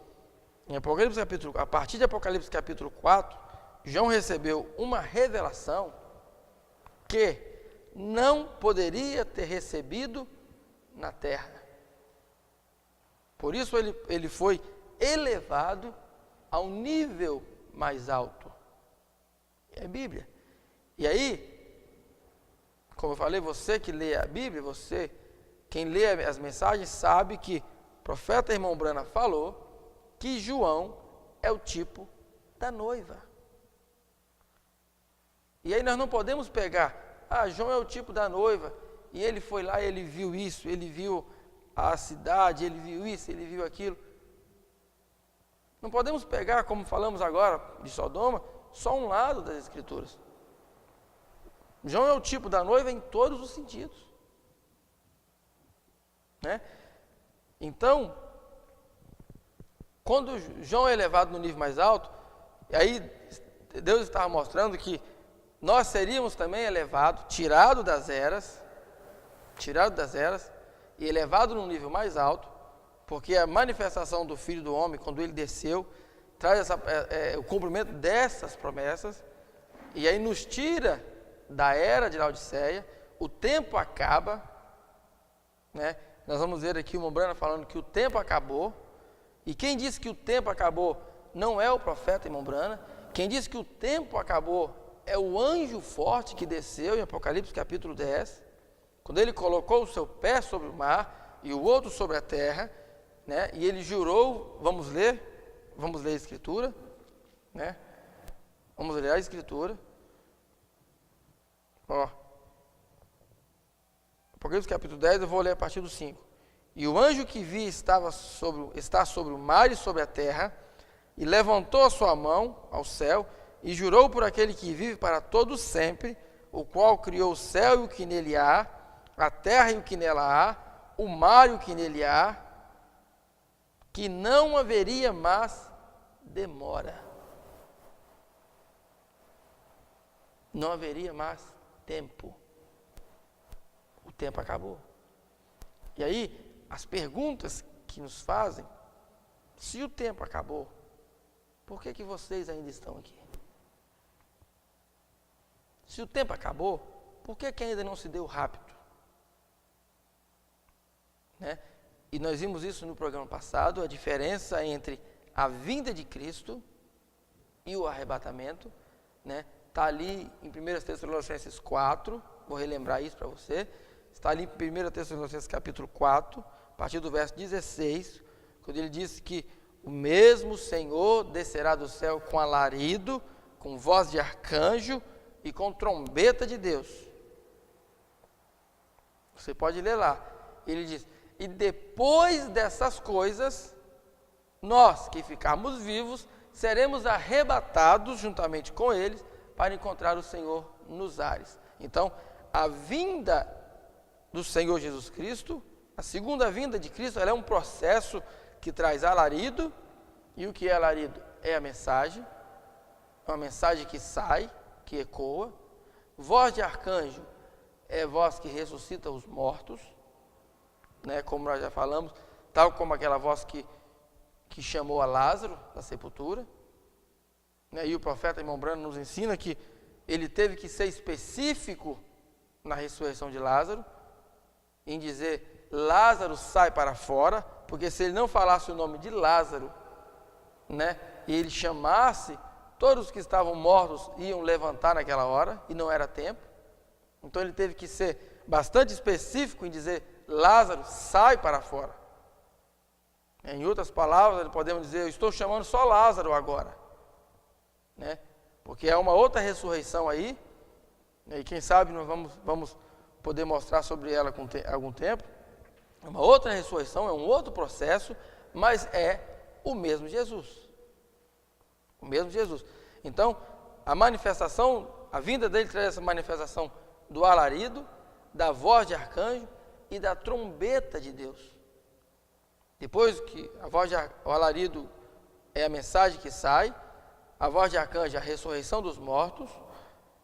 A partir de Apocalipse capítulo 4, João recebeu uma revelação que não poderia ter recebido na terra. Por isso ele foi elevado a um nível mais alto. É a Bíblia. E aí, como eu falei, você que lê a Bíblia, quem lê as mensagens sabe que o profeta Irmão Brana falou que João é o tipo da noiva. E aí nós não podemos pegar, João é o tipo da noiva, e ele foi lá, ele viu isso, ele viu a cidade, ele viu isso, ele viu aquilo. Não podemos pegar, como falamos agora, de Sodoma, só um lado das Escrituras. João é o tipo da noiva em todos os sentidos. Então, quando João é elevado no nível mais alto, aí Deus estava mostrando que nós seríamos também elevados, tirado das eras, e elevado num nível mais alto, porque a manifestação do Filho do Homem, quando ele desceu, traz o cumprimento dessas promessas, e aí nos tira da era de Laodiceia, o tempo acaba, Nós vamos ver aqui o Mombrana falando que o tempo acabou, e quem disse que o tempo acabou não é o profeta Mombrana, quem disse que o tempo acabou é o anjo forte que desceu em Apocalipse capítulo 10, quando ele colocou o seu pé sobre o mar e o outro sobre a terra, e ele jurou, vamos ler a Escritura, vamos ler a Escritura, Apocalipse capítulo 10, eu vou ler a partir do 5. E o anjo que vi está sobre o mar e sobre a terra, e levantou a sua mão ao céu, e jurou por aquele que vive para todo sempre, o qual criou o céu e o que nele há, a terra e o que nela há, o mar e o que nele há, que não haveria mais demora. Não haveria mais tempo. O tempo acabou. E aí, as perguntas que nos fazem, se o tempo acabou, por que vocês ainda estão aqui? Se o tempo acabou, por que ainda não se deu rápido? E nós vimos isso no programa passado, a diferença entre a vinda de Cristo e o arrebatamento, está ali em 1 Tessalonicenses 4, vou relembrar isso para você, está ali em 1 Tessalonicenses capítulo 4, a partir do verso 16, quando ele diz que o mesmo Senhor descerá do céu com alarido, com voz de arcanjo e com trombeta de Deus. Você pode ler lá. Ele diz: e depois dessas coisas, nós que ficarmos vivos, seremos arrebatados juntamente com eles para encontrar o Senhor nos ares. Então, a vinda do Senhor Jesus Cristo, a segunda vinda de Cristo, ela é um processo que traz alarido. E o que é alarido? É a mensagem, é uma mensagem que sai, que ecoa. Voz de arcanjo é voz que ressuscita os mortos, né, como nós já falamos, tal como aquela voz que chamou a Lázaro da sepultura. Né, e o profeta irmão Branham nos ensina que ele teve que ser específico na ressurreição de Lázaro, em dizer, Lázaro sai para fora, porque se ele não falasse o nome de Lázaro, né, e ele chamasse, todos os que estavam mortos iam levantar naquela hora, e não era tempo. Então ele teve que ser bastante específico em dizer, Lázaro, sai para fora. Em outras palavras, podemos dizer, eu estou chamando só Lázaro agora. Né? Porque é uma outra ressurreição aí, né? E quem sabe nós vamos poder mostrar sobre ela com algum tempo. É uma outra ressurreição, é um outro processo, mas é o mesmo Jesus. O mesmo Jesus. Então, a manifestação, a vinda dele traz essa manifestação do alarido, da voz de arcanjo e da trombeta de Deus. Depois que o alarido é a mensagem que sai, a voz de arcanjo é a ressurreição dos mortos,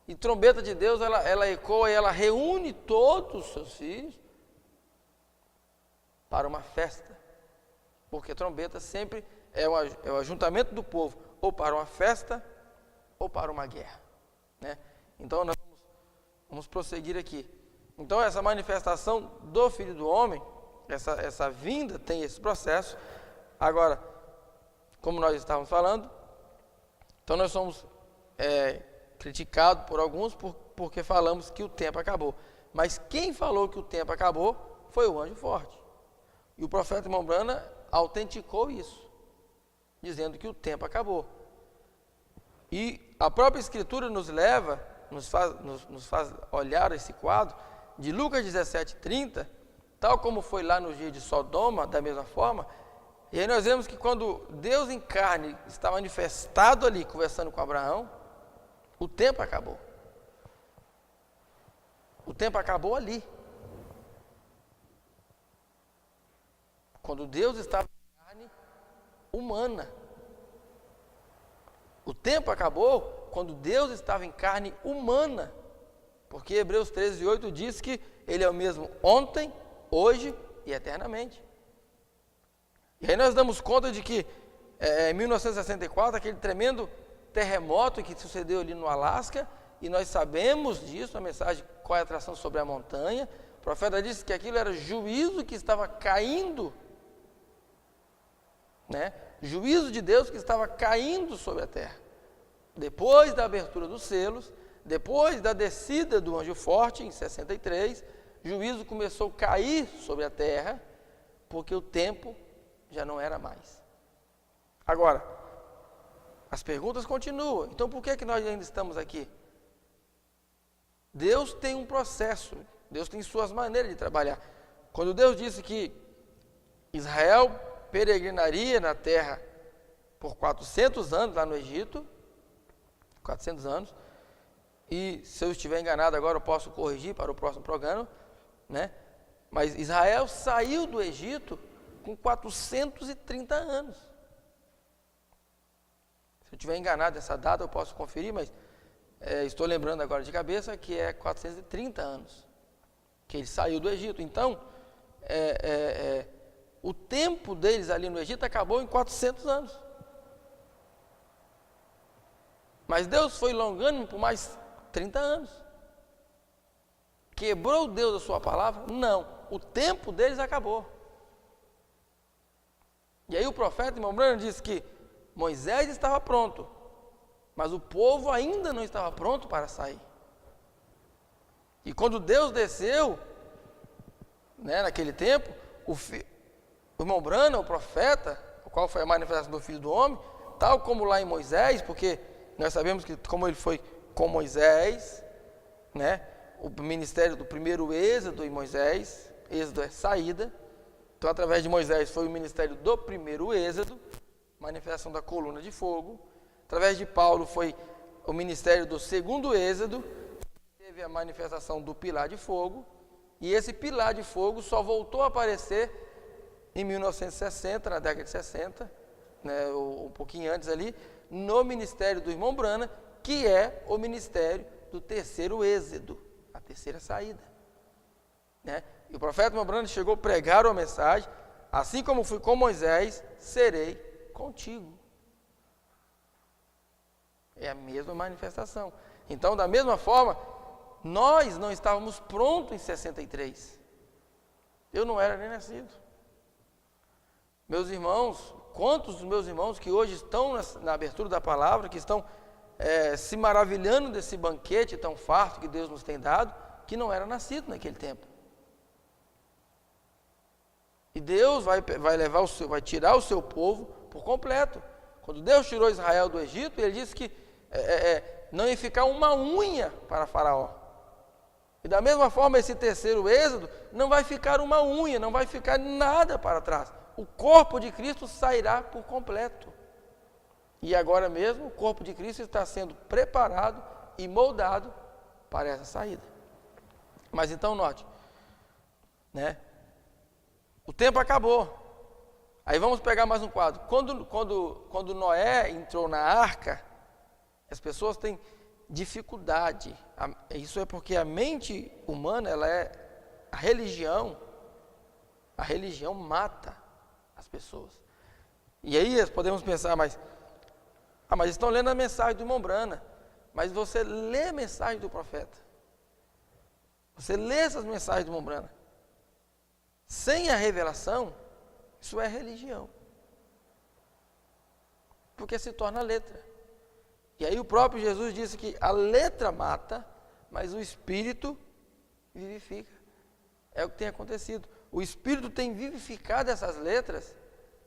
e trombeta de Deus, ela ecoa e ela reúne todos os seus filhos para uma festa. Porque trombeta sempre é o ajuntamento do povo, ou para uma festa, ou para uma guerra. Né? Então, nós vamos prosseguir aqui. Então, essa manifestação do Filho do Homem, essa vinda tem esse processo. Agora, como nós estávamos falando, então nós somos criticados por alguns porque falamos que o tempo acabou. Mas quem falou que o tempo acabou foi o anjo forte. E o profeta irmão Branham autenticou isso, dizendo que o tempo acabou. E a própria Escritura nos faz olhar esse quadro de Lucas 17:30, tal como foi lá no dia de Sodoma, da mesma forma. E aí nós vemos que quando Deus em carne está manifestado ali, conversando com Abraão, o tempo acabou. O tempo acabou ali. Quando Deus estava em carne humana. O tempo acabou quando Deus estava em carne humana. Porque Hebreus 13:8 diz que Ele é o mesmo ontem, hoje e eternamente. E aí nós damos conta de que em 1964, aquele tremendo terremoto que sucedeu ali no Alasca, e nós sabemos disso, a mensagem Qual é a Atração sobre a Montanha, o profeta disse que aquilo era juízo que estava caindo, né? Juízo de Deus que estava caindo sobre a terra. Depois da abertura dos selos, depois da descida do anjo forte, em 63, juízo começou a cair sobre a terra, porque o tempo já não era mais. Agora, as perguntas continuam. Então, por que nós ainda estamos aqui? Deus tem um processo, Deus tem suas maneiras de trabalhar. Quando Deus disse que Israel peregrinaria na terra por 400 anos lá no Egito, 400 anos, e se eu estiver enganado agora eu posso corrigir para o próximo programa, né? Mas Israel saiu do Egito com 430 anos. Se eu estiver enganado nessa data eu posso conferir, mas estou lembrando agora de cabeça que é 430 anos que ele saiu do Egito. Então, o tempo deles ali no Egito acabou em 400 anos. Mas Deus foi longânimo por mais 30 anos. Quebrou Deus a sua palavra? Não. O tempo deles acabou. E aí o profeta, irmão Branham, disse que Moisés estava pronto, mas o povo ainda não estava pronto para sair. E quando Deus desceu, né, naquele tempo, o irmão Branham, o profeta, o qual foi a manifestação do Filho do Homem, tal como lá em Moisés, porque nós sabemos que como ele foi com Moisés, né, o ministério do primeiro êxodo em Moisés, êxodo é saída, então através de Moisés foi o ministério do primeiro êxodo, manifestação da coluna de fogo. Através de Paulo foi o ministério do segundo êxodo, teve a manifestação do pilar de fogo. E esse pilar de fogo só voltou a aparecer em 1960, na década de 60, né, um pouquinho antes ali, no ministério do irmão Branham, que é o ministério do terceiro êxodo, a terceira saída. Né? E o profeta irmão Branham chegou a pregar uma mensagem: assim como fui com Moisés, serei contigo. É a mesma manifestação. Então, da mesma forma, nós não estávamos prontos em 63. Eu não era nem nascido. Meus irmãos, quantos dos meus irmãos que hoje estão na abertura da palavra, que estão se maravilhando desse banquete tão farto que Deus nos tem dado, que não era nascido naquele tempo. E Deus vai tirar o seu povo por completo. Quando Deus tirou Israel do Egito, Ele disse que não ia ficar uma unha para Faraó. E da mesma forma, esse terceiro êxodo, não vai ficar uma unha, não vai ficar nada para trás. O corpo de Cristo sairá por completo. E agora mesmo, o corpo de Cristo está sendo preparado e moldado para essa saída. Mas então, note, né? O tempo acabou. Aí vamos pegar mais um quadro. Quando Noé entrou na arca, as pessoas têm dificuldade. Isso é porque a mente humana, a religião mata as pessoas. E aí podemos pensar, mas estão lendo a mensagem do irmão Branham. Mas você lê a mensagem do profeta. Você lê essas mensagens do irmão Branham. Sem a revelação, isso é religião. Porque se torna letra. E aí o próprio Jesus disse que a letra mata, mas o Espírito vivifica. É o que tem acontecido. O Espírito tem vivificado essas letras,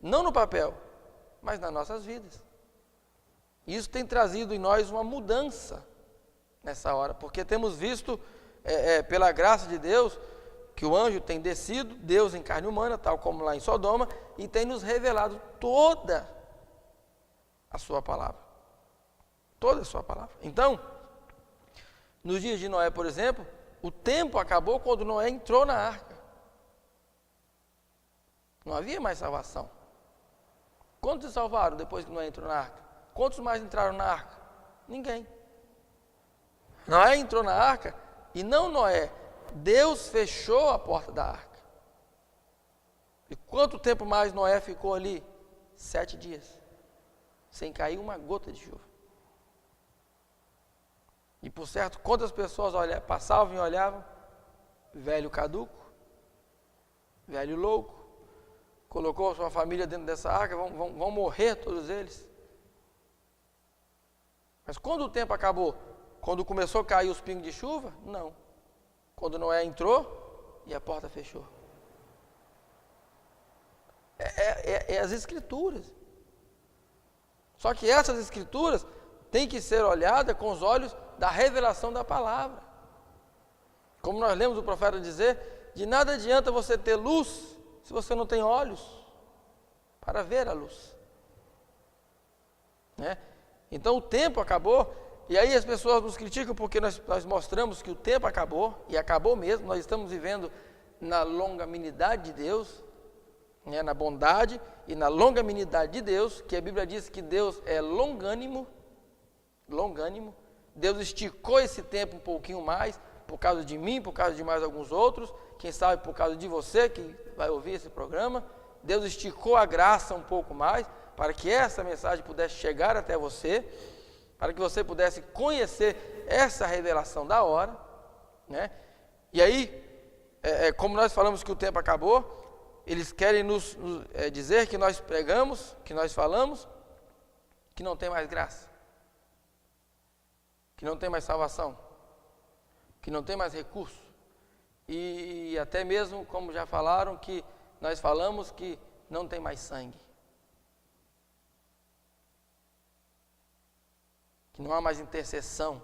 não no papel, mas nas nossas vidas. Isso tem trazido em nós uma mudança nessa hora, porque temos visto, pela graça de Deus, que o anjo tem descido, Deus em carne humana, tal como lá em Sodoma, e tem nos revelado toda a sua palavra. Toda a sua palavra. Então, nos dias de Noé, por exemplo, o tempo acabou quando Noé entrou na arca. Não havia mais salvação. Quantos se salvaram depois que Noé entrou na arca? Quantos mais entraram na arca? Ninguém. Noé entrou na arca e não Noé. Deus fechou a porta da arca. E quanto tempo mais Noé ficou ali? 7 dias. Sem cair uma gota de chuva. E por certo, quantas pessoas passavam e olhavam? Velho caduco, velho louco, colocou a sua família dentro dessa arca, vão morrer todos eles. Mas quando o tempo acabou? Quando começou a cair os pingos de chuva? Não. Quando Noé entrou e a porta fechou. É as Escrituras. Só que essas Escrituras têm que ser olhadas com os olhos da revelação da palavra. Como nós lemos o profeta dizer, de nada adianta você ter luz se você não tem olhos para ver a luz. Né? Então o tempo acabou, e aí as pessoas nos criticam porque nós mostramos que o tempo acabou, e acabou mesmo. Nós estamos vivendo na longanimidade de Deus, né, na bondade e na longanimidade de Deus, que a Bíblia diz que Deus é longânimo. Deus esticou esse tempo um pouquinho mais, por causa de mim, por causa de mais alguns outros, quem sabe por causa de você que vai ouvir esse programa. Deus esticou a graça um pouco mais, para que essa mensagem pudesse chegar até você, para que você pudesse conhecer essa revelação da hora, né? E aí, como nós falamos que o tempo acabou, eles querem nos dizer que nós pregamos, que nós falamos, que não tem mais graça, que não tem mais salvação, que não tem mais recurso. E até mesmo, como já falaram, que nós falamos que não tem mais sangue. Que não há mais intercessão.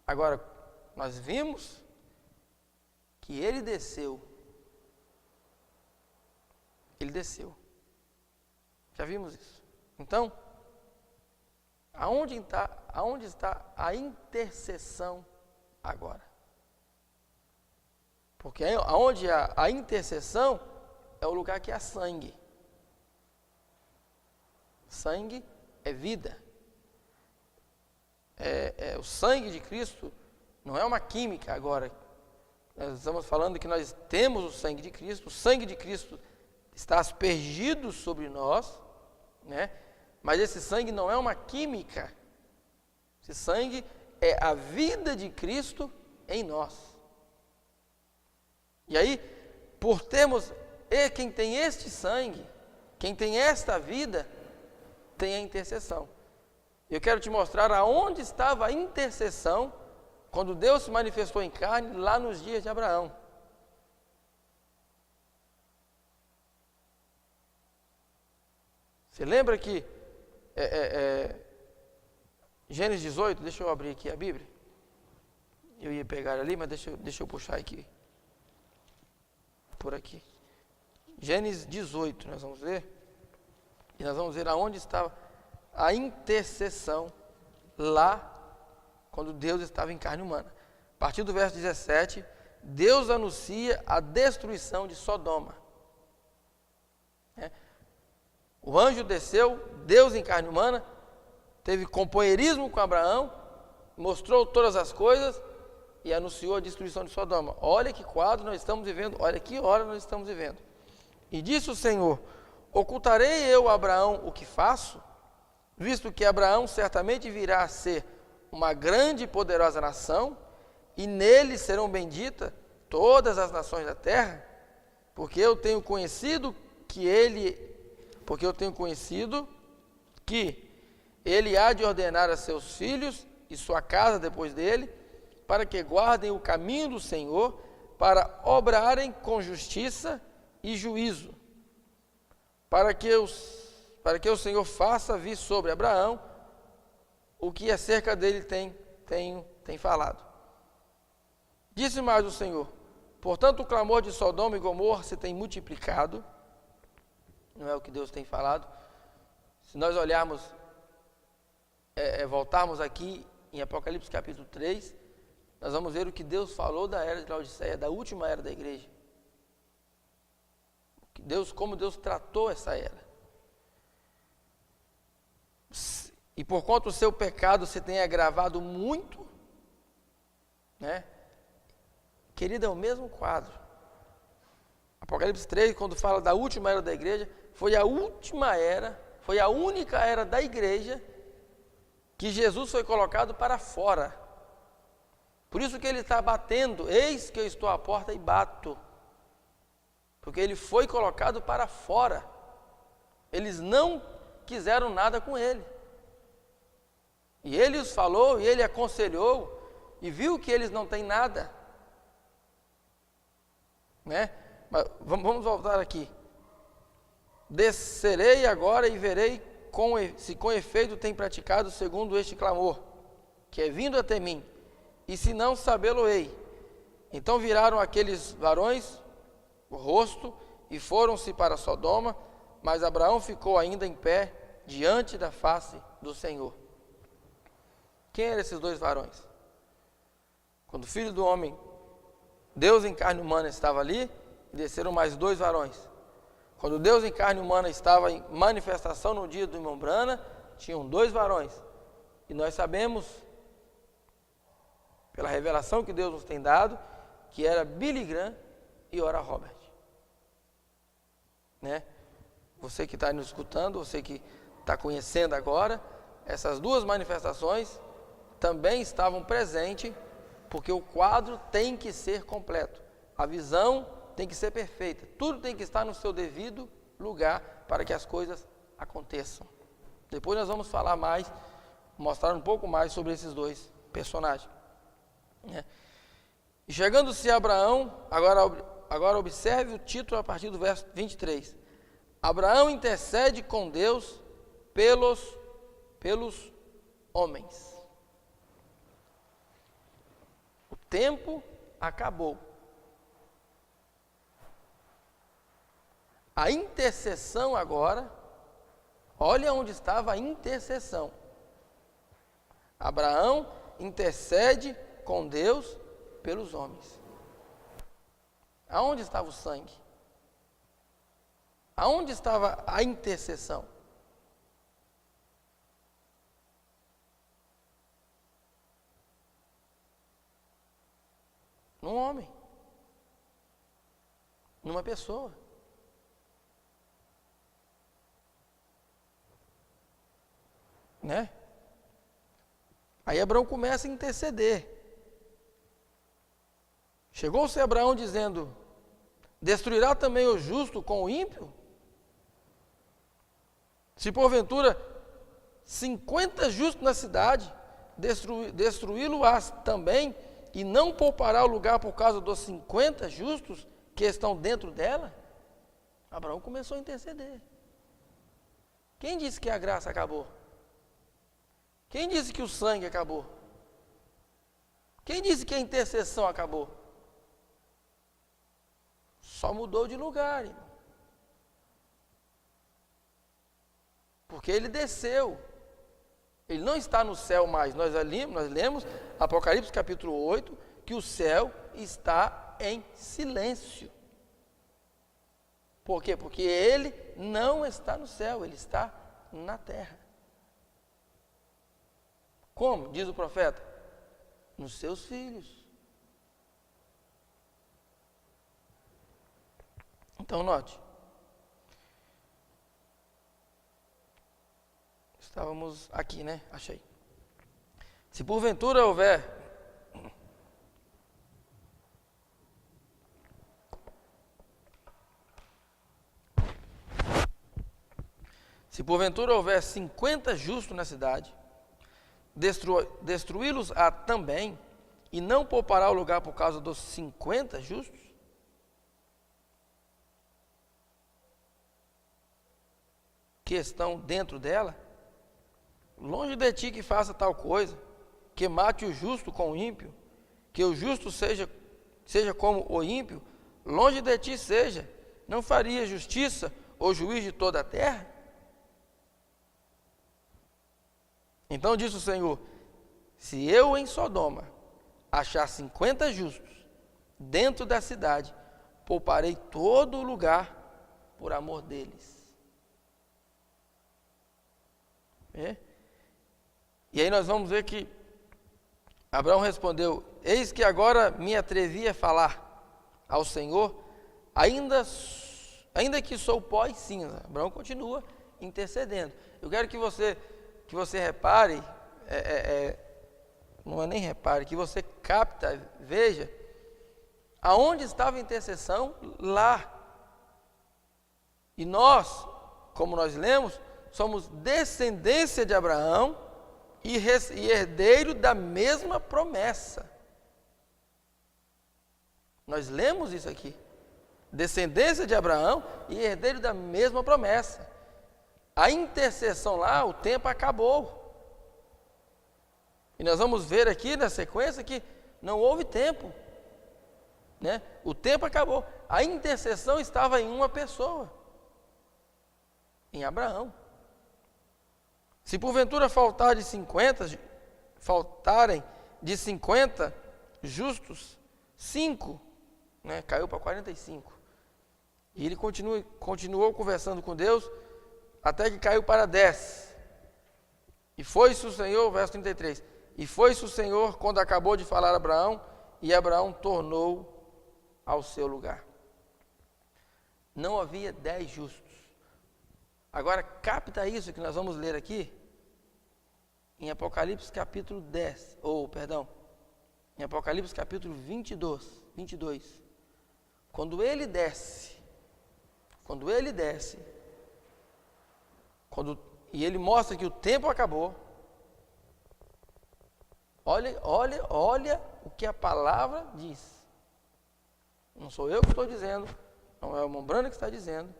Agora, nós vimos que ele desceu. Ele desceu. Já vimos isso. Então, aonde está a intercessão agora? Porque onde há a intercessão é o lugar que há sangue. Sangue é vida. O sangue de Cristo não é uma química agora. Nós estamos falando que nós temos o sangue de Cristo. O sangue de Cristo está aspergido sobre nós, né? Mas esse sangue não é uma química. Esse sangue é a vida de Cristo em nós. E aí, por termos, quem tem este sangue, quem tem esta vida, tem a intercessão. Eu quero te mostrar aonde estava a intercessão quando Deus se manifestou em carne lá nos dias de Abraão. Você lembra que Gênesis 18, deixa eu abrir aqui a Bíblia. Eu ia pegar ali, mas deixa eu puxar aqui. Por aqui. Gênesis 18, nós vamos ver. E nós vamos ver aonde estava a intercessão lá, quando Deus estava em carne humana. A partir do verso 17, Deus anuncia a destruição de Sodoma. O anjo desceu, Deus em carne humana, teve companheirismo com Abraão, mostrou todas as coisas e anunciou a destruição de Sodoma. Olha que quadro nós estamos vivendo, olha que hora nós estamos vivendo. E disse o Senhor: ocultarei eu a Abraão o que faço, visto que Abraão certamente virá a ser uma grande e poderosa nação, e nele serão benditas todas as nações da terra, porque eu tenho conhecido que ele há de ordenar a seus filhos e sua casa depois dele, para que guardem o caminho do Senhor, para obrarem com justiça e juízo, para que o Senhor faça vir sobre Abraão o que acerca dele tem falado. Disse mais o Senhor: portanto, o clamor de Sodoma e Gomorra se tem multiplicado. Não é o que Deus tem falado. Se nós olharmos, voltarmos aqui em Apocalipse capítulo 3, nós vamos ver o que Deus falou da era de Laodiceia, da última era da igreja. Como Deus tratou essa era. E por conta do seu pecado se tem agravado muito, né? Querido, é o mesmo quadro. Apocalipse 3, quando fala da última era da igreja, foi a última era, foi a única era da igreja que Jesus foi colocado para fora. Por isso que ele está batendo: eis que eu estou à porta e bato. Porque ele foi colocado para fora. Eles não quiseram nada com ele. E ele os falou, e ele aconselhou, e viu que eles não têm nada. Né? Mas vamos voltar aqui. Descerei agora e verei se com efeito tem praticado segundo este clamor, que é vindo até mim, e se não, sabê-lo-ei. Então viraram aqueles varões o rosto e foram-se para Sodoma, mas Abraão ficou ainda em pé diante da face do Senhor. Quem eram esses dois varões? Quando o Filho do Homem, Deus em carne humana, estava ali, desceram mais dois varões. Quando Deus em carne humana estava em manifestação no dia do irmão Brana, tinham dois varões. E nós sabemos, pela revelação que Deus nos tem dado, que era Billy Graham e Oral Roberts. Né? Você que está nos escutando, você que está conhecendo agora, essas duas manifestações também estavam presentes, porque o quadro tem que ser completo. A visão tem que ser perfeita. Tudo tem que estar no seu devido lugar para que as coisas aconteçam. Depois nós vamos falar mais, mostrar um pouco mais sobre esses dois personagens. Né? E chegando-se a Abraão, agora observe o título a partir do verso 23. Abraão intercede com Deus pelos homens. O tempo acabou. A intercessão agora, olha onde estava a intercessão. Abraão intercede com Deus pelos homens. Aonde estava o sangue? Aonde estava a intercessão? Num homem. Numa pessoa. Né? Aí Abraão começa a interceder. Chegou-se Abraão dizendo: destruirá também o justo com o ímpio? Se porventura 50 justos na cidade, destruí-lo-ás também, e não poupará o lugar por causa dos 50 justos que estão dentro dela? Abraão começou a interceder. Quem disse que a graça acabou? Quem disse que o sangue acabou? Quem disse que a intercessão acabou? Só mudou de lugar, irmão. Porque ele desceu. Ele não está no céu mais. Nós lemos Apocalipse capítulo 8, que o céu está em silêncio. Por quê? Porque ele não está no céu, ele está na terra. Como? Diz o profeta: nos seus filhos. Então note. Estávamos aqui, né? Achei. Se porventura houver Se porventura houver 50 justos na cidade, destruí-los-á também, e não poupará o lugar por causa dos 50 justos? Que estão dentro dela? Longe de ti que faça tal coisa, que mate o justo com o ímpio, que o justo seja como o ímpio, longe de ti seja, não faria justiça o juiz de toda a terra? Então disse o Senhor: se eu em Sodoma achar 50 justos dentro da cidade, pouparei todo o lugar por amor deles. E aí nós vamos ver que Abraão respondeu: eis que agora me atrevi a falar ao Senhor, ainda que sou pó e cinza. Abraão continua intercedendo. Eu quero que você repare, não é nem repare, que você capta, veja, aonde estava a intercessão? Lá. E nós, como nós lemos, somos descendência de Abraão e herdeiro da mesma promessa. Nós lemos isso aqui. Descendência de Abraão e herdeiro da mesma promessa. A intercessão lá, o tempo acabou. E nós vamos ver aqui na sequência que não houve tempo. Né? O tempo acabou. A intercessão estava em uma pessoa. Em Abraão. Se porventura faltarem de 50 justos, 5, né, caiu para 45. E ele continuou conversando com Deus, até que caiu para 10. E foi-se o Senhor, verso 33, e foi-se o Senhor quando acabou de falar a Abraão, e Abraão tornou ao seu lugar. Não havia 10 justos. Agora capta isso que nós vamos ler aqui, em Apocalipse capítulo 10, em Apocalipse capítulo 22, quando ele desce, e ele mostra que o tempo acabou, olha o que a palavra diz. Não sou eu que estou dizendo, não é o Mombrana que está dizendo.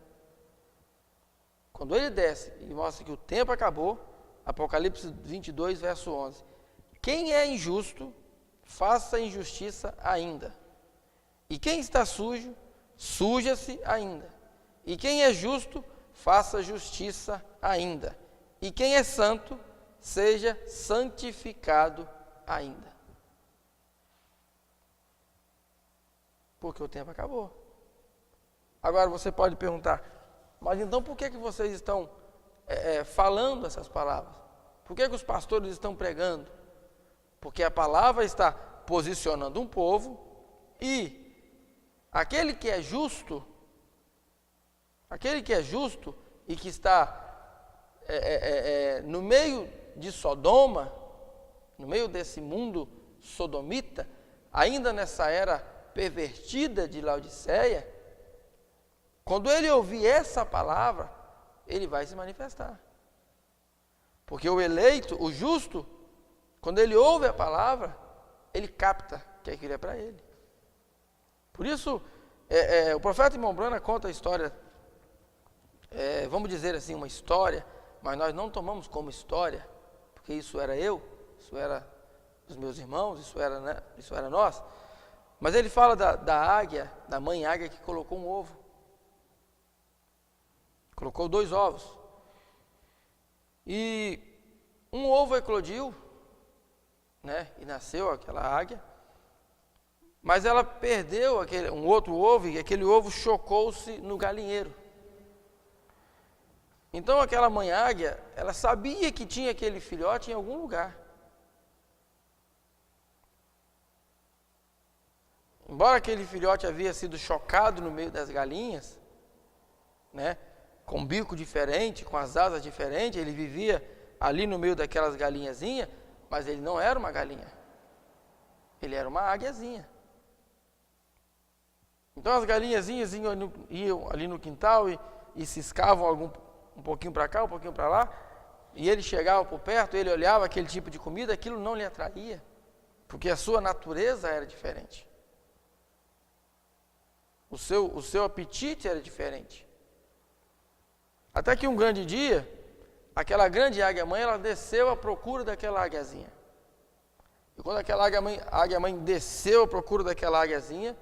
Quando ele desce e mostra que o tempo acabou, Apocalipse 22, verso 11. Quem é injusto, faça injustiça ainda. E quem está sujo, suja-se ainda. E quem é justo, faça justiça ainda. E quem é santo, seja santificado ainda. Porque o tempo acabou. Agora você pode perguntar, mas então por que vocês estão falando essas palavras? Por que os pastores estão pregando? Porque a palavra está posicionando um povo e aquele que é justo e que está no meio de Sodoma, no meio desse mundo sodomita, ainda nessa era pervertida de Laodiceia, quando ele ouvir essa palavra, ele vai se manifestar. Porque o eleito, o justo, quando ele ouve a palavra, ele capta que aquilo é para ele. Por isso, o profeta Irmão Brana conta a história, vamos dizer assim, uma história, mas nós não tomamos como história, porque isso era eu, isso era dos meus irmãos, isso era nós. Mas ele fala da águia, da mãe águia que colocou um ovo. Colocou 2 ovos. E um ovo eclodiu, né? E nasceu aquela águia. Mas ela perdeu um outro ovo e aquele ovo chocou-se no galinheiro. Então aquela mãe águia, ela sabia que tinha aquele filhote em algum lugar. Embora aquele filhote havia sido chocado no meio das galinhas, né? Com um bico diferente, com as asas diferentes, ele vivia ali no meio daquelas galinhazinhas, mas ele não era uma galinha. Ele era uma águiazinha. Então as galinhazinhas iam ali no quintal e ciscavam um pouquinho para cá, um pouquinho para lá, e ele chegava por perto, ele olhava aquele tipo de comida, aquilo não lhe atraía, porque a sua natureza era diferente. O seu apetite era diferente. Até que um grande dia, aquela grande águia-mãe, ela desceu à procura daquela águiazinha. E quando aquela águia-mãe desceu à procura daquela águiazinha,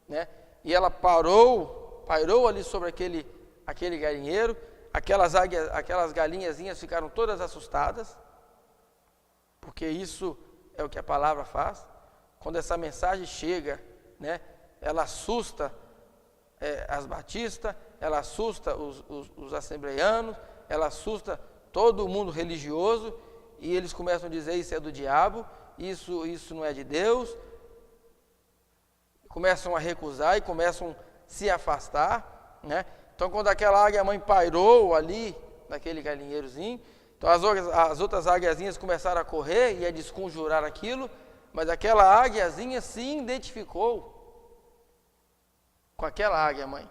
né, e ela pairou ali sobre aquele galinheiro, aquelas galinhazinhas ficaram todas assustadas, porque isso é o que a palavra faz. Quando essa mensagem chega, né, ela assusta as batistas, ela assusta os assembleianos, ela assusta todo o mundo religioso, e eles começam a dizer: isso é do diabo, isso não é de Deus. Começam a recusar e começam a se afastar, né? Então, quando aquela águia-mãe pairou ali, naquele galinheirozinho, então as outras águiazinhas começaram a correr e a desconjurar aquilo, mas aquela águiazinha se identificou com aquela águia-mãe.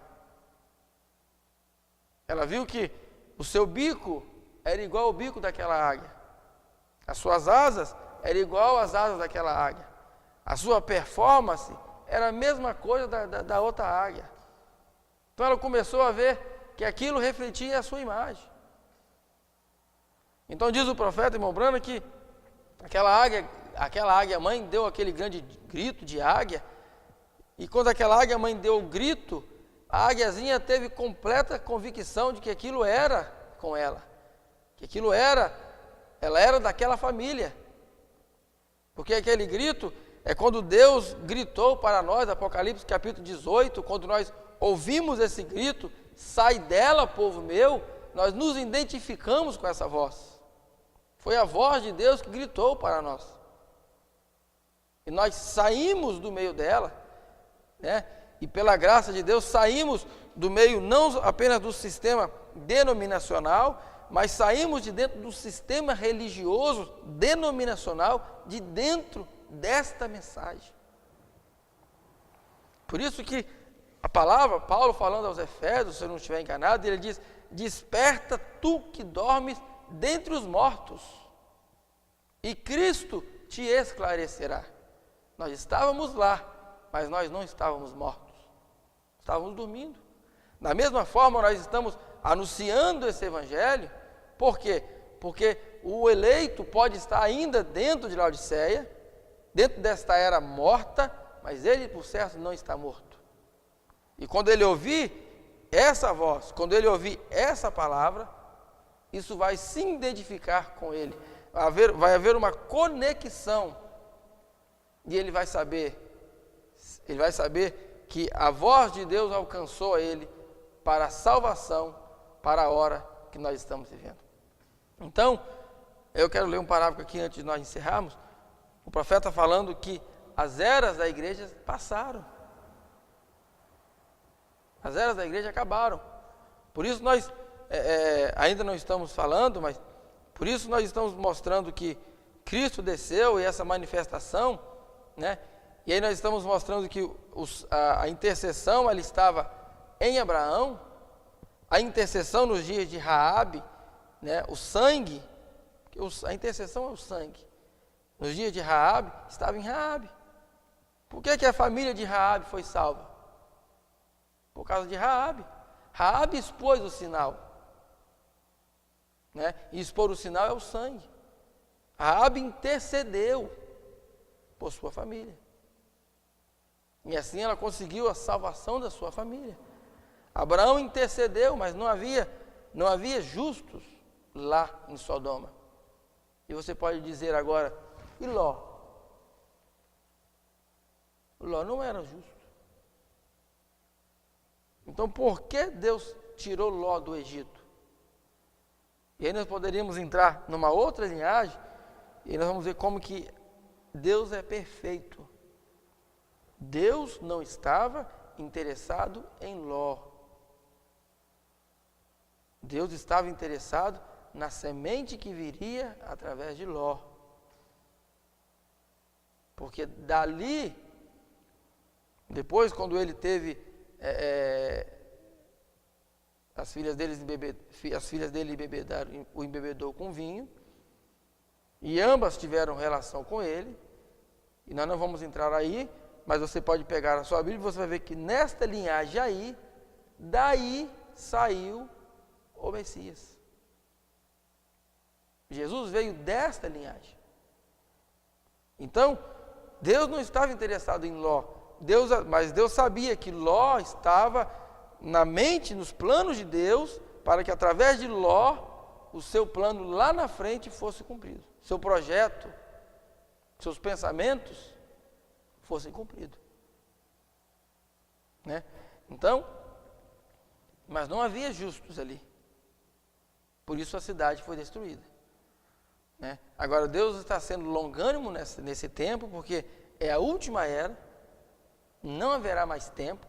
Ela viu que o seu bico era igual ao bico daquela águia. As suas asas eram igual às asas daquela águia. A sua performance era a mesma coisa da outra águia. Então ela começou a ver que aquilo refletia a sua imagem. Então diz o profeta Irmão Brana que aquela águia-mãe deu aquele grande grito de águia, e quando aquela águia-mãe deu o grito, a águiazinha teve completa convicção de que aquilo era com ela, que ela era daquela família. Porque aquele grito é quando Deus gritou para nós, Apocalipse capítulo 18, quando nós ouvimos esse grito: sai dela, povo meu, nós nos identificamos com essa voz. Foi a voz de Deus que gritou para nós. E nós saímos do meio dela, né? E pela graça de Deus saímos do meio não apenas do sistema denominacional, mas saímos de dentro do sistema religioso denominacional, de dentro desta mensagem. Por isso que a palavra, Paulo falando aos Efésios, se eu não estiver enganado, ele diz: desperta tu que dormes dentre os mortos, e Cristo te esclarecerá. Nós estávamos lá, mas nós não estávamos mortos, estávamos dormindo. Da mesma forma, nós estamos anunciando esse evangelho. Por quê? Porque o eleito pode estar ainda dentro de Laodiceia, dentro desta era morta, mas ele, por certo, não está morto. E quando ele ouvir essa voz, quando ele ouvir essa palavra, isso vai se identificar com ele. Vai haver uma conexão, e ele vai saber que a voz de Deus alcançou a ele para a salvação, para a hora que nós estamos vivendo. Então, eu quero ler um parágrafo aqui antes de nós encerrarmos. O profeta falando que as eras da igreja passaram. As eras da igreja acabaram. Por isso nós ainda não estamos falando, mas por isso nós estamos mostrando que Cristo desceu e essa manifestação, né? E aí nós estamos mostrando que a intercessão ela estava em Abraão, a intercessão nos dias de Raabe, né? O sangue, a intercessão é o sangue. Nos dias de Raabe, estava em Raabe. Por que a família de Raabe foi salva? Por causa de Raabe. Raabe expôs o sinal, né? E expor o sinal é o sangue. Raabe intercedeu por sua família. E assim ela conseguiu a salvação da sua família. Abraão intercedeu, mas não havia justos lá em Sodoma. E você pode dizer agora, e Ló? Ló não era justo. Então por que Deus tirou Ló do Egito? E aí nós poderíamos entrar numa outra linhagem, e nós vamos ver como que Deus é perfeito. Deus não estava interessado em Ló. Deus estava interessado na semente que viria através de Ló. Porque dali, depois quando ele teve as filhas dele o embebedou com vinho, e ambas tiveram relação com ele, e nós não vamos entrar aí, mas você pode pegar a sua Bíblia e você vai ver que nesta linhagem aí, daí saiu o Messias. Jesus veio desta linhagem. Então, Deus não estava interessado em Ló, mas Deus sabia que Ló estava na mente, nos planos de Deus, para que através de Ló, o seu plano lá na frente fosse cumprido. Seu projeto, seus pensamentos fossem cumpridos. Né? Então, mas não havia justos ali. Por isso a cidade foi destruída. Né? Agora Deus está sendo longânimo nesse tempo, porque é a última era, não haverá mais tempo,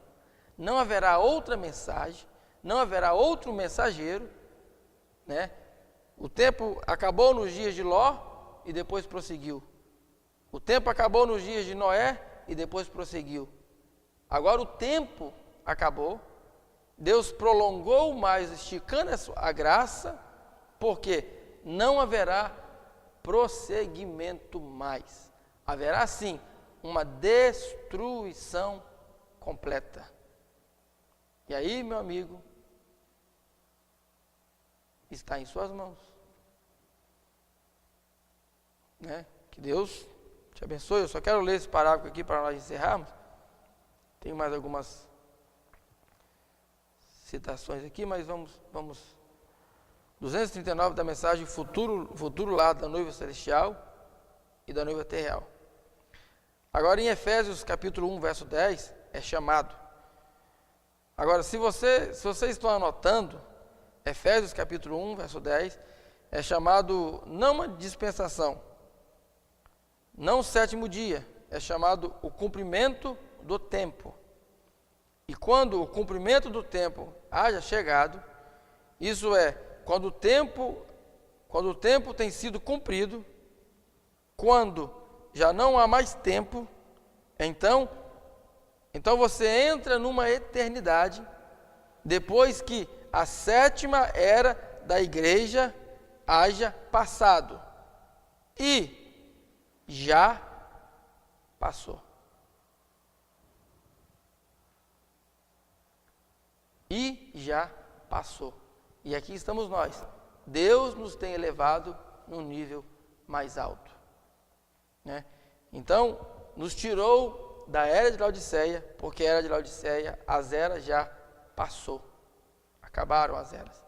não haverá outra mensagem, não haverá outro mensageiro. Né? O tempo acabou nos dias de Ló e depois prosseguiu. O tempo acabou nos dias de Noé e depois prosseguiu. Agora o tempo acabou, Deus prolongou mais, esticando a graça, porque não haverá prosseguimento mais. Haverá sim uma destruição completa. E aí, meu amigo, está em suas mãos. Né? Que Deus te abençoe. Eu só quero ler esse parágrafo aqui para nós encerrarmos. Tem mais algumas citações aqui, mas vamos 239 da mensagem futuro lado da noiva celestial e da noiva terreal. Agora em Efésios capítulo 1, verso 10, é chamado. Agora, se vocês estão anotando, Efésios capítulo 1, verso 10, é chamado não uma dispensação, não o sétimo dia, é chamado o cumprimento do tempo. E quando o cumprimento do tempo haja chegado, isso é, quando o tempo tem sido cumprido, quando já não há mais tempo, então você entra numa eternidade, depois que a sétima era da igreja haja passado. E já passou. E já passou. E aqui estamos nós. Deus nos tem elevado num nível mais alto. Né? Então, nos tirou da era de Laodiceia, porque a era de Laodiceia, as eras já passou. Acabaram as eras.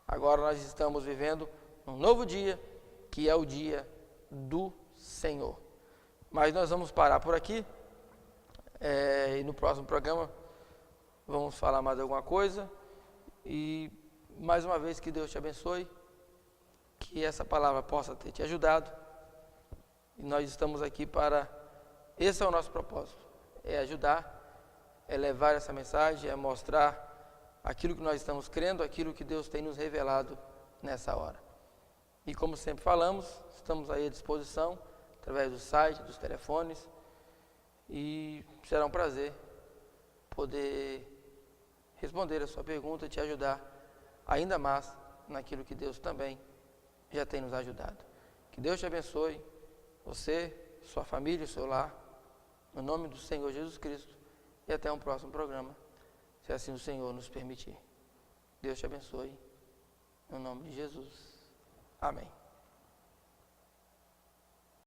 Agora nós estamos vivendo um novo dia, que é o dia do Senhor. Mas nós vamos parar por aqui. E no próximo programa vamos falar mais alguma coisa. E mais uma vez que Deus te abençoe, que essa palavra possa ter te ajudado. E nós estamos aqui para... Esse é o nosso propósito, é ajudar, é levar essa mensagem, é mostrar aquilo que nós estamos crendo, aquilo que Deus tem nos revelado nessa hora. E como sempre falamos, estamos aí à disposição, através do site, dos telefones, e será um prazer poder responder a sua pergunta e te ajudar ainda mais naquilo que Deus também já tem nos ajudado. Que Deus te abençoe, você, sua família, seu lar, no nome do Senhor Jesus Cristo, e até um próximo programa, se assim o Senhor nos permitir. Deus te abençoe, no nome de Jesus. Amém.